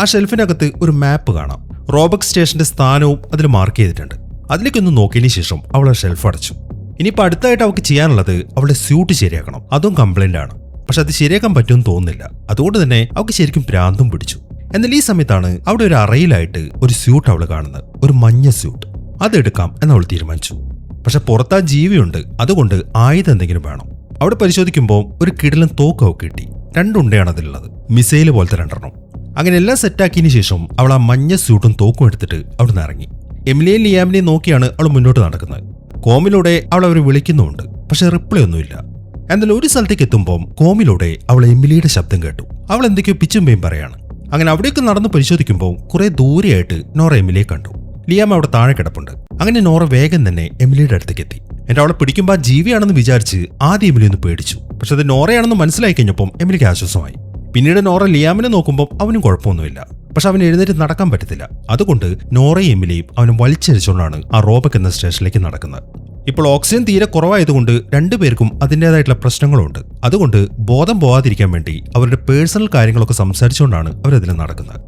ആ ഷെൽഫിനകത്ത് ഒരു മാപ്പ് കാണാം. റോബക് സ്റ്റേഷന്റെ സ്ഥാനവും അതിൽ മാർക്ക് ചെയ്തിട്ടുണ്ട്. അതിലേക്കൊന്ന് നോക്കിയതിന് ശേഷം അവൾ ആ ഷെൽഫ് അടച്ചു. ഇനിയിപ്പോൾ അടുത്തായിട്ട് അവൾക്ക് ചെയ്യാനുള്ളത് അവളുടെ സ്യൂട്ട് ശരിയാക്കണം. അതും കംപ്ലൈന്റ് ആണ്. പക്ഷെ അത് ശരിയാക്കാൻ പറ്റുമെന്ന് തോന്നുന്നില്ല. അതുകൊണ്ട് തന്നെ അവൾക്ക് ശരിക്കും ഭ്രാന്തും പിടിച്ചു. എന്നാൽ ഈ സമയത്താണ് അവിടെ ഒരു അറയിലായിട്ട് ഒരു സ്യൂട്ട് അവൾ കാണുന്നത്. ഒരു മഞ്ഞ സ്യൂട്ട്. അതെടുക്കാം എന്നവൾ തീരുമാനിച്ചു. പക്ഷെ പുറത്താ ജീവിയുണ്ട്. അതുകൊണ്ട് ആയുധം എന്തെങ്കിലും വേണം. അവിടെ പരിശോധിക്കുമ്പോൾ ഒരു കിടിലൻ തോക്ക് അവൾക്ക് കിട്ടി. 2 ഉണ്ടയാണ് അതിലുള്ളത്. മിസൈല് പോലത്തെ 2 അങ്ങനെ എല്ലാം സെറ്റാക്കിയതിന് ശേഷം അവൾ ആ മഞ്ഞ സ്യൂട്ടും തോക്കും എടുത്തിട്ട് അവിടെ നിന്ന് ഇറങ്ങി. എമിലിയെയും ലിയാമിനെയും നോക്കിയാണ് അവൾ മുന്നോട്ട് നടക്കുന്നത്. കോമിലൂടെ അവൾ അവർ വിളിക്കുന്നുമുണ്ട്. പക്ഷെ റിപ്ലൈ ഒന്നുമില്ല. എന്നാൽ ഒരു സ്ഥലത്തേക്ക് എത്തുമ്പോൾ കോമിലൂടെ അവൾ എമിലിയുടെ ശബ്ദം കേട്ടു. അവൾ എന്തൊക്കെയോ പിച്ചുമ്പയും പറയാണ്. അങ്ങനെ അവിടേക്ക് നടന്ന് പരിശോധിക്കുമ്പോൾ കുറെ ദൂരെയായിട്ട് നോറ എമിലിയെ കണ്ടു. ലിയാം അവിടെ താഴെ കിടപ്പുണ്ട്. അങ്ങനെ നോറ വേഗം തന്നെ എമിലിയുടെ അടുത്തേക്ക് എത്തി. എന്നിട്ട് അവളെ പിടിക്കുമ്പോൾ ആ ജീവിയാണെന്ന് വിചാരിച്ച് ആദ്യം എമിലി ഒന്ന് പേടിച്ചു. പക്ഷെ അത് നോറയാണെന്ന് മനസ്സിലായി കഴിഞ്ഞപ്പം എമിലിക്ക് ആശ്വാസമായി. പിന്നീട് നോറ ലിയാമിനെ നോക്കുമ്പോൾ അവനും കുഴപ്പമൊന്നുമില്ല. പക്ഷെ അവന് എഴുന്നേറ്റ് നടക്കാൻ പറ്റത്തില്ല. അതുകൊണ്ട് നോറയും എമിലിയും അവനെ വലിച്ചരിച്ചുകൊണ്ടാണ് ആ റോബക് എന്ന സ്റ്റേഷനിലേക്ക് നടക്കുന്നത്. ഇപ്പോൾ ഓക്സിജൻ തീരെ കുറവായതുകൊണ്ട് രണ്ടുപേർക്കും അതിൻ്റെതായിട്ടുള്ള പ്രശ്നങ്ങളുണ്ട്. അതുകൊണ്ട് ബോധം പോകാതിരിക്കാൻ വേണ്ടി അവരുടെ പേഴ്സണൽ കാര്യങ്ങളൊക്കെ സംസാരിച്ചുകൊണ്ടാണ് അവരതിൽ നടക്കുന്നത്.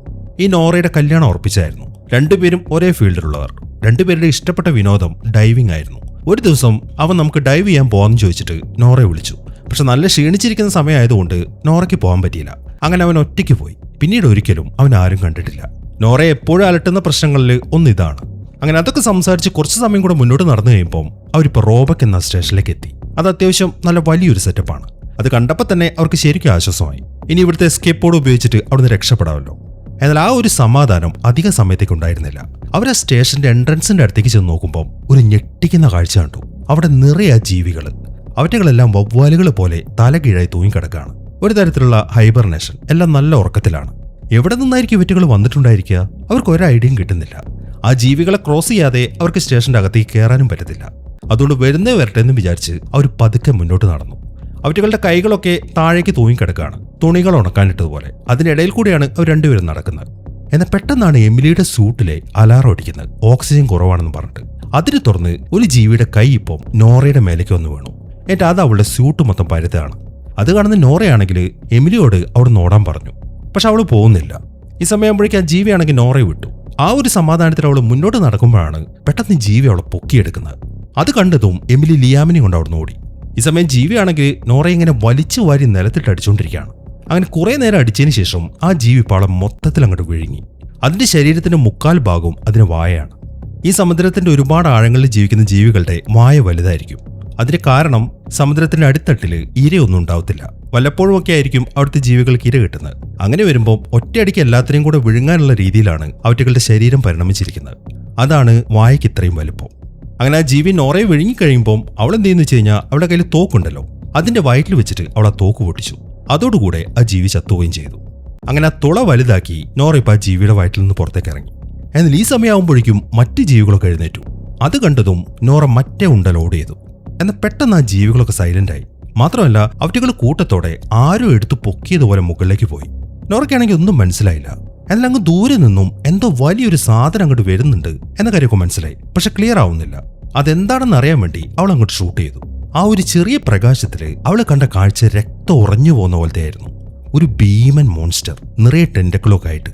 ഈ നോറയുടെ കല്യാണം ഉറപ്പിച്ചായിരുന്നു. രണ്ടുപേരും ഒരേ ഫീൽഡിലുള്ളവർ. രണ്ടുപേരുടെ ഇഷ്ടപ്പെട്ട വിനോദം ഡൈവിംഗ് ആയിരുന്നു. ഒരു ദിവസം അവൻ നമുക്ക് ഡൈവ് ചെയ്യാൻ പോകാമെന്ന് ചോദിച്ചിട്ട് നോറയെ വിളിച്ചു. പക്ഷെ നല്ല ക്ഷീണിച്ചിരിക്കുന്ന സമയമായതുകൊണ്ട് നോറയ്ക്ക് പോകാൻ പറ്റിയില്ല. അങ്ങനെ അവൻ ഒറ്റയ്ക്ക് പോയി. പിന്നീട് ഒരിക്കലും അവൻ ആരും കണ്ടിട്ടില്ല. നോറയെ എപ്പോഴും അലട്ടുന്ന പ്രശ്നങ്ങളിൽ ഒന്നിതാണ്. അങ്ങനെ അതൊക്കെ സംസാരിച്ച് കുറച്ച് സമയം കൂടെ മുന്നോട്ട് നടന്നു കഴിയുമ്പോൾ അവരിപ്പോൾ റോബക് എന്ന സ്റ്റേഷനിലേക്ക് എത്തി. അത് അത്യാവശ്യം നല്ല വലിയൊരു സെറ്റപ്പാണ്. അത് കണ്ടപ്പോൾ തന്നെ അവർക്ക് ശരിക്കും ആശ്വാസമായി. ഇനി ഇവിടുത്തെ എസ്കേപ്പ് ബോർഡ് ഉപയോഗിച്ചിട്ട് അവിടുന്ന് രക്ഷപ്പെടാമല്ലോ. എന്നാൽ ആ ഒരു സമാധാനം അധിക സമയത്തേക്ക് ഉണ്ടായിരുന്നില്ല. അവർ ആ സ്റ്റേഷന്റെ എൻട്രൻസിന്റെ അടുത്തേക്ക് ചെന്ന് നോക്കുമ്പോൾ ഒരു ഞെട്ടിക്കുന്ന കാഴ്ച കണ്ടു. അവിടെ നിറയെ ജീവികൾ. അവറ്റകളെല്ലാം വവ്വാലുകൾ പോലെ തലകീഴായി തൂങ്ങിക്കിടക്കുകയാണ്. ഒരു തരത്തിലുള്ള ഹൈബർനേഷൻ. എല്ലാം നല്ല ഉറക്കത്തിലാണ്. എവിടെ നിന്നായിരിക്കും ഇവറ്റുകൾ വന്നിട്ടുണ്ടായിരിക്കുക? അവർക്ക് ഒരു ഐഡിയയും കിട്ടുന്നില്ല. ആ ജീവികളെ ക്രോസ് ചെയ്യാതെ അവർക്ക് സ്റ്റേഷന്റെ അകത്തേക്ക് കയറാനും പറ്റത്തില്ല. അതുകൊണ്ട് വരുന്നേ വരട്ടെ എന്ന് വിചാരിച്ച് അവർ പതുക്കെ മുന്നോട്ട് നടന്നു. അവറ്റുകളുടെ കൈകളൊക്കെ താഴേക്ക് തൂങ്ങിക്കിടക്കുകയാണ്. തുണികൾ ഉണക്കാനിട്ടതുപോലെ. അതിനിടയിൽ കൂടിയാണ് അവർ രണ്ടുപേരും നടക്കുന്നത്. എന്നാൽ പെട്ടെന്നാണ് എമിലിയുടെ സ്യൂട്ടിലെ അലാറം അടിക്കുന്നത്. ഓക്സിജൻ കുറവാണെന്ന് പറഞ്ഞിട്ട്. അതിന് തുറന്ന് ഒരു ജീവിയുടെ കൈ ഇപ്പം നോറയുടെ മേലേക്ക് വന്ന് വീണു. എന്നിട്ട് അത് അവളുടെ സ്യൂട്ട് മൊത്തം പരുതാണ്. അത് കാണുന്ന നോറയാണെങ്കിൽ എമിലിയോട് അവിടെ നോടാൻ പറഞ്ഞു. പക്ഷെ അവൾ പോകുന്നില്ല. ഈ സമയമാകുമ്പോഴേക്കും ആ ജീവിയാണെങ്കിൽ നോറയെ വിട്ടു. ആ ഒരു സമാധാനത്തിൽ അവൾ മുന്നോട്ട് നടക്കുമ്പോഴാണ് പെട്ടെന്ന് ജീവി അവളെ പൊക്കിയെടുക്കുന്നത്. അത് കണ്ടതും എമിലി ലിയാമിനെ കൊണ്ട് അവിടെ ഓടി. ഈ സമയം ജീവിയാണെങ്കിൽ നോറയെ ഇങ്ങനെ വലിച്ചു വാരി നിലത്തിട്ട് അടിച്ചുകൊണ്ടിരിക്കുകയാണ്. അങ്ങനെ കുറെ നേരം അടിച്ചതിന് ശേഷം ആ ജീവി പാളം മൊത്തത്തിൽ അങ്ങോട്ട് വിഴുങ്ങി. അതിന്റെ ശരീരത്തിന്റെ 3/4 ഭാഗവും അതിന് വായയാണ്. ഈ സമുദ്രത്തിന്റെ ഒരുപാട് ആഴങ്ങളിൽ ജീവിക്കുന്ന ജീവികളുടെ വായ വലുതായിരിക്കും. അതിന് കാരണം സമുദ്രത്തിന്റെ അടിത്തട്ടില് ഇരയൊന്നും ഉണ്ടാവത്തില്ല. വല്ലപ്പോഴും ഒക്കെ ആയിരിക്കും അവിടുത്തെ ജീവികൾക്ക് ഇര കിട്ടുന്നത്. അങ്ങനെ വരുമ്പോൾ ഒറ്റയടിക്ക് എല്ലാത്തിനെയും കൂടെ വിഴുങ്ങാനുള്ള രീതിയിലാണ് അവറ്റകളുടെ ശരീരം പരിണമിച്ചിരിക്കുന്നത്. അതാണ് വായയ്ക്ക് ഇത്രയും വലുപ്പം. അങ്ങനെ ആ ജീവി നോറയെ വിഴുങ്ങിക്കഴിയുമ്പോൾ അവൾ എന്ത് ചെയ്യുന്നു വെച്ച് കഴിഞ്ഞാൽ അവളുടെ കയ്യിൽ തോക്കുണ്ടല്ലോ, അതിന്റെ വയറ്റിൽ വെച്ചിട്ട് അവൾ ആ തോക്ക് പൊട്ടിച്ചു. അതോടുകൂടെ ആ ജീവി ചത്തുകയും ചെയ്തു. അങ്ങനെ ആ തുള വലുതാക്കി നോറ ഇപ്പൊ ആ ജീവിയുടെ വയറ്റിൽ നിന്ന് പുറത്തേക്ക് ഇറങ്ങി. എന്നാൽ ഈ സമയമാകുമ്പോഴേക്കും മറ്റ് ജീവികളൊക്കെ എഴുന്നേറ്റു. അത് കണ്ടതും നോറ മറ്റേ ലോഡ് ചെയ്തു. എന്നാൽ പെട്ടെന്ന് ആ ജീവികളൊക്കെ സൈലന്റ് ആയി. മാത്രമല്ല അവറ്റകൾ കൂട്ടത്തോടെ ആരും എടുത്ത് പൊക്കിയതുപോലെ മുകളിലേക്ക് പോയി. നോറയ്ക്കാണെങ്കിൽ ഒന്നും മനസ്സിലായില്ല. എന്നാൽ അങ്ങ് ദൂരെ നിന്നും എന്തോ വലിയൊരു സാധനം അങ്ങോട്ട് വരുന്നുണ്ട് എന്ന കാര്യമൊക്കെ മനസ്സിലായി. പക്ഷെ ക്ലിയർ ആവുന്നില്ല. അതെന്താണെന്ന് അറിയാൻ വേണ്ടി അവൾ അങ്ങോട്ട് ഷൂട്ട് ചെയ്തു. ആ ഒരു ചെറിയ പ്രകാശത്തില് അവള് കണ്ട കാഴ്ച രക്തം ഉറഞ്ഞു പോകുന്ന പോലത്തെ ആയിരുന്നു. ഒരു ഭീമൻ മോൺസ്റ്റർ നിറയെ ടെന്റക്കിളൊക്കെ ആയിട്ട്.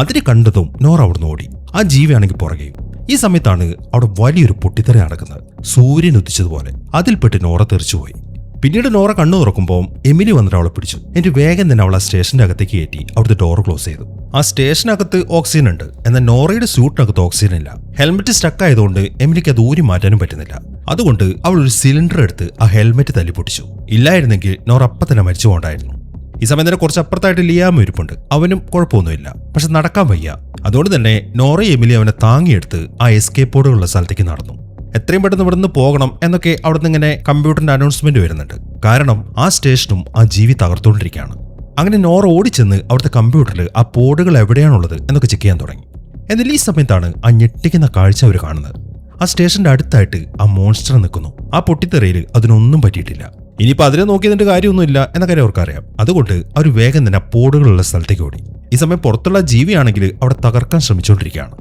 അതിന് കണ്ടതും നോറ അവിടുന്ന് ഓടി. ആ ജീവിയാണെങ്കിൽ പുറകെയും. ഈ സമയത്താണ് അവിടെ വലിയൊരു പൊട്ടിത്തെറി നടക്കുന്നത്. സൂര്യൻ ഉദിച്ചതുപോലെ. അതിൽപ്പെട്ട് നോറ തെറിച്ചുപോയി. പിന്നീട് നോറ കണ്ണു തുറക്കുമ്പോൾ എമിലി വന്നിട്ട് അവളെ പിടിച്ചു. എന്നിട്ട് വേഗം തന്നെ അവൾ ആ സ്റ്റേഷന്റെ അകത്തേക്ക് കയറ്റി അവിടുത്തെ ഡോർ ക്ലോസ് ചെയ്തു. ആ സ്റ്റേഷനകത്ത് ഓക്സിജൻ ഉണ്ട്, എന്നാൽ നോറയുടെ സ്യൂട്ടിനകത്ത് ഓക്സിജൻ ഇല്ല. ഹെൽമെറ്റ് സ്റ്റക്ക് ആയതുകൊണ്ട് എമിലിക്ക് അത് ഊരി മാറ്റാനും പറ്റുന്നില്ല. അതുകൊണ്ട് അവൾ ഒരു സിലിണ്ടർ എടുത്ത് ആ ഹെൽമെറ്റ് തല്ലിപ്പൊട്ടിച്ചു. ഇല്ലായിരുന്നെങ്കിൽ നോറ അപ്പം തന്നെ മരിച്ചു പോകണ്ടായിരുന്നു. ഈ സമയം തന്നെ കുറച്ച് അപ്പുറത്തായിട്ട് ലിയാമ ഇരിപ്പുണ്ട്. അവനും കുഴപ്പമൊന്നുമില്ല, പക്ഷെ നടക്കാൻ വയ്യ. അതുകൊണ്ട് തന്നെ നോറയും എമിലി അവനെ താങ്ങിയെടുത്ത് ആ എസ്കേപ്പ് ബോർഡുള്ള സ്ഥലത്തേക്ക് നടന്നു. എത്രയും പെട്ടെന്ന് ഇവിടെ നിന്ന് പോകണം എന്നൊക്കെ അവിടെ നിന്ന് ഇങ്ങനെ കമ്പ്യൂട്ടറിന്റെ അനൗൺസ്മെന്റ് വരുന്നുണ്ട്. കാരണം ആ സ്റ്റേഷനും ആ ജീവി തകർത്തുകൊണ്ടിരിക്കുകയാണ്. അങ്ങനെ നോറ ഓടിച്ചെന്ന് അവിടുത്തെ കമ്പ്യൂട്ടറിൽ ആ പോഡുകൾ എവിടെയാണുള്ളത് എന്നൊക്കെ ചെക്ക് ചെയ്യാൻ തുടങ്ങി. എന്നാൽ ഈ സമയത്താണ് ആ ഞെട്ടിക്കുന്ന കാഴ്ച അവർ കാണുന്നത്. ആ സ്റ്റേഷന്റെ അടുത്തായിട്ട് ആ മോൺസ്റ്റർ നിൽക്കുന്നു. ആ പൊട്ടിത്തെറിയിൽ അതിനൊന്നും പറ്റിയിട്ടില്ല. ഇനിയിപ്പോൾ അതിനെ നോക്കിയതിന്റെ കാര്യമൊന്നുമില്ല എന്ന കാര്യം അവർക്കറിയാം. അതുകൊണ്ട് അവർ വേഗം തന്നെ ആ പോഡുകളുള്ള സ്ഥലത്തേക്ക് ഓടി. ഈ സമയം പുറത്തുള്ള ജീവിയാണെങ്കിൽ അവിടെ തകർക്കാൻ ശ്രമിച്ചുകൊണ്ടിരിക്കുകയാണ്.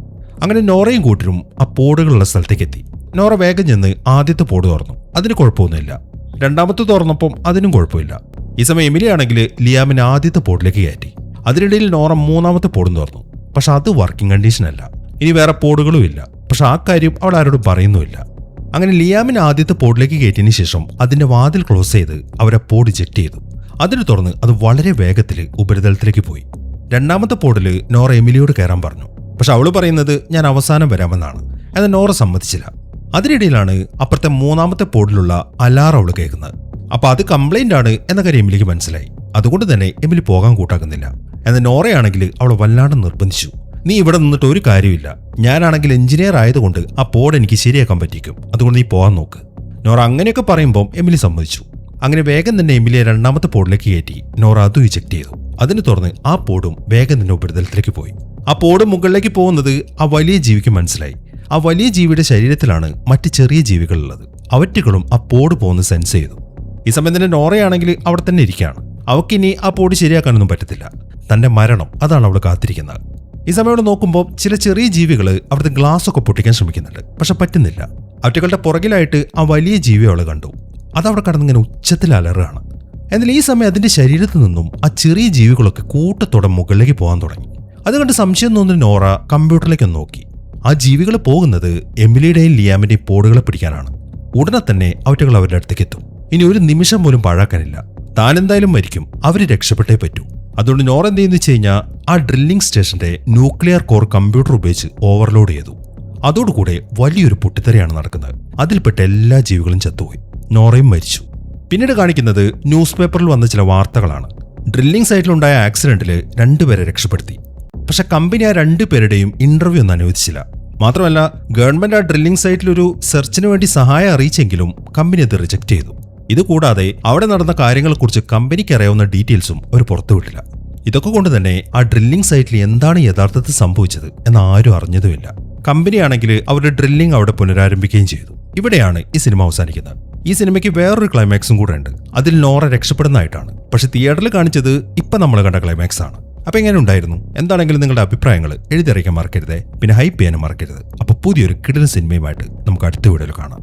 അങ്ങനെ നോറയും കൂട്ടരും ആ പോഡുകളുള്ള സ്ഥലത്തേക്ക് എത്തി. നോറ വേഗം ചെന്ന് ആദ്യത്തെ പോഡ് തുറന്നു. അതിന് കുഴപ്പമൊന്നുമില്ല. രണ്ടാമത്തെ തുറന്നപ്പം അതിനും കുഴപ്പമില്ല. ഈ സമയം എമിലി ആണെങ്കിൽ ലിയാമിനെ ആദ്യത്തെ പോഡിലേക്ക് കയറ്റി. അതിനിടയിൽ നോറ മൂന്നാമത്തെ പോഡും തുറന്നു. പക്ഷെ അത് വർക്കിംഗ് കണ്ടീഷൻ അല്ല. ഇനി വേറെ പോഡുകളും ഇല്ല. പക്ഷെ ആ കാര്യം അവൾ ആരോടും പറയുന്നുമില്ല. അങ്ങനെ ലിയാമിനെ ആദ്യത്തെ പോഡിലേക്ക് കയറ്റിയതിനു ശേഷം അതിന്റെ വാതിൽ ക്ലോസ് ചെയ്ത് അവരെ പോഡ് ജെറ്റ് ചെയ്തു. അതിന് തുറന്ന് അത് വളരെ വേഗത്തിൽ ഉപരിതലത്തിലേക്ക് പോയി. രണ്ടാമത്തെ പോഡിൽ നോറ എമിലിയോട് കയറാൻ പറഞ്ഞു. പക്ഷെ അവള് പറയുന്നത് ഞാൻ അവസാനം വരാമെന്നാണ്. എന്നാൽ നോറ സമ്മതിച്ചില്ല. അതിനിടയിലാണ് അപ്പുറത്തെ മൂന്നാമത്തെ പോഡിലുള്ള അലാറം അവള് കേൾക്കുന്നത്. അപ്പൊ അത് കംപ്ലൈന്റ് ആണ് എന്ന കാര്യം എമിലിക്ക് മനസ്സിലായി. അതുകൊണ്ട് തന്നെ എമിലി പോകാൻ കൂട്ടാക്കുന്നില്ല. എന്നാൽ നോറയാണെങ്കിൽ അവളെ വല്ലാണ്ട് നിർബന്ധിച്ചു. നീ ഇവിടെ നിന്നിട്ട് ഒരു കാര്യമില്ല. ഞാനാണെങ്കിൽ എഞ്ചിനീയർ ആയതുകൊണ്ട് ആ പോഡ് എനിക്ക് ശരിയാക്കാൻ പറ്റിക്കും. അതുകൊണ്ട് നീ പോകാൻ നോക്ക്. നോറ അങ്ങനെയൊക്കെ പറയുമ്പോൾ എമിലി സമ്മതിച്ചു. അങ്ങനെ വേഗം തന്നെ എമിലിയെ രണ്ടാമത്തെ പോഡിലേക്ക് കയറ്റി നോറ അതും ഇജക്ട് ചെയ്തു. അതിന് തുറന്ന് ആ പോഡും വേഗം തന്നെ ഉപരിതലത്തിലേക്ക് പോയി. ആ പോഡ് മുകളിലേക്ക് പോകുന്നത് ആ വലിയ ജീവിക്ക് മനസ്സിലായി. ആ വലിയ ജീവിയുടെ ശരീരത്തിലാണ് മറ്റ് ചെറിയ ജീവികളുള്ളത്. അവറ്റുകളും ആ പോഡ് പോകുന്ന സെൻസ് ചെയ്തു. ഈ സമയം തന്നെ നോറയാണെങ്കിൽ അവിടെ തന്നെ ഇരിക്കുകയാണ്. അവക്കിനി ആ പോഡ് ശരിയാക്കാനൊന്നും പറ്റത്തില്ല. തന്റെ മരണം അതാണ് അവൾ കാത്തിരിക്കുന്നത്. ഈ സമയം അവിടെ നോക്കുമ്പോൾ ചില ചെറിയ ജീവികൾ അവിടുത്തെ ഗ്ലാസ് ഒക്കെ പൊട്ടിക്കാൻ ശ്രമിക്കുന്നുണ്ട്. പക്ഷെ പറ്റുന്നില്ല. അവറ്റകളുടെ പുറകിലായിട്ട് ആ വലിയ ജീവിയെ അവൾ കണ്ടു. അതവിടെ കടന്നിങ്ങനെ ഉച്ചത്തിൽ അലറുകയാണ്. എന്നാൽ ഈ സമയം അതിന്റെ ശരീരത്തിൽ നിന്നും ആ ചെറിയ ജീവികളൊക്കെ കൂട്ടത്തോടെ മുകളിലേക്ക് പോകാൻ തുടങ്ങി. അത് കണ്ട് സംശയം തോന്നുന്ന നോറ കമ്പ്യൂട്ടറിലേക്ക് നോക്കി. ആ ജീവികൾ പോകുന്നത് എമിലിയുടെയും ലിയാമിന്റെയും പോഡുകളെ പിടിക്കാനാണ്. ഉടനെ തന്നെ അവറ്റകൾ അവരുടെ അടുത്തേക്ക് എത്തും. ഇനി ഒരു നിമിഷം പോലും പാഴാക്കാനില്ല. താൻ എന്തായാലും മരിക്കും. അവര് രക്ഷപ്പെട്ടേ പറ്റൂ. അതുകൊണ്ട് നോറ എന്ത് ചെയ്യുന്ന വെച്ച് കഴിഞ്ഞാൽ ആ ഡ്രില്ലിംഗ് സ്റ്റേഷന്റെ ന്യൂക്ലിയർ കോർ കമ്പ്യൂട്ടർ ഉപയോഗിച്ച് ഓവർലോഡ് ചെയ്തു. അതോടുകൂടെ വലിയൊരു പൊട്ടിത്തെറിയാണ് നടക്കുന്നത്. അതിൽപ്പെട്ട എല്ലാ ജീവികളും ചത്തുപോയി. നോറയും മരിച്ചു. പിന്നീട് കാണിക്കുന്നത് ന്യൂസ് പേപ്പറിൽ വന്ന ചില വാർത്തകളാണ്. ഡ്രില്ലിംഗ് സൈറ്റിലുണ്ടായ ആക്സിഡന്റിൽ 2 പേരെ രക്ഷപ്പെടുത്തി. പക്ഷെ കമ്പനി ആ 2 പേരുടെയും ഇന്റർവ്യൂ ഒന്നും അനുവദിച്ചില്ല. മാത്രമല്ല ഗവൺമെന്റ് ആ ഡ്രില്ലിംഗ് സൈറ്റിൽ ഒരു സെർച്ചിന് വേണ്ടി സഹായം അറിയിച്ചെങ്കിലും കമ്പനി അത് റിജക്ട് ചെയ്തു. ഇതുകൂടാതെ അവിടെ നടന്ന കാര്യങ്ങളെക്കുറിച്ച് കമ്പനിക്ക് അറിയാവുന്ന ഡീറ്റെയിൽസും അവർ പുറത്തുവിട്ടില്ല. ഇതൊക്കെ കൊണ്ട് തന്നെ ആ ഡ്രില്ലിംഗ് സൈറ്റിൽ എന്താണ് യഥാർത്ഥത്തിൽ സംഭവിച്ചത് എന്ന് ആരും അറിഞ്ഞതുമില്ല. കമ്പനിയാണെങ്കിൽ അവരുടെ ഡ്രില്ലിംഗ് അവിടെ പുനരാരംഭിക്കുകയും ചെയ്തു. ഇവിടെയാണ് ഈ സിനിമ അവസാനിക്കുന്നത്. ഈ സിനിമയ്ക്ക് വേറൊരു ക്ലൈമാക്സും കൂടെ ഉണ്ട്. അതിൽ നോറ രക്ഷപ്പെടുന്നതായിട്ടാണ്. പക്ഷെ തിയേറ്ററിൽ കാണിച്ചത് ഇപ്പം നമ്മൾ കണ്ട ക്ലൈമാക്സ് ആണ്. അപ്പൊ എങ്ങനെ ഉണ്ടായിരുന്നു? എന്താണെങ്കിലും നിങ്ങളുടെ അഭിപ്രായങ്ങൾ എഴുതിയറിയിക്കാൻ മറക്കരുതേ. പിന്നെ ഹൈപ്പ് ചെയ്യാനും മറക്കരുത്. അപ്പൊ പുതിയൊരു കിടിലൻ സിനിമയുമായിട്ട് നമുക്ക് അടുത്ത വീഡിയോയിൽ കാണാം.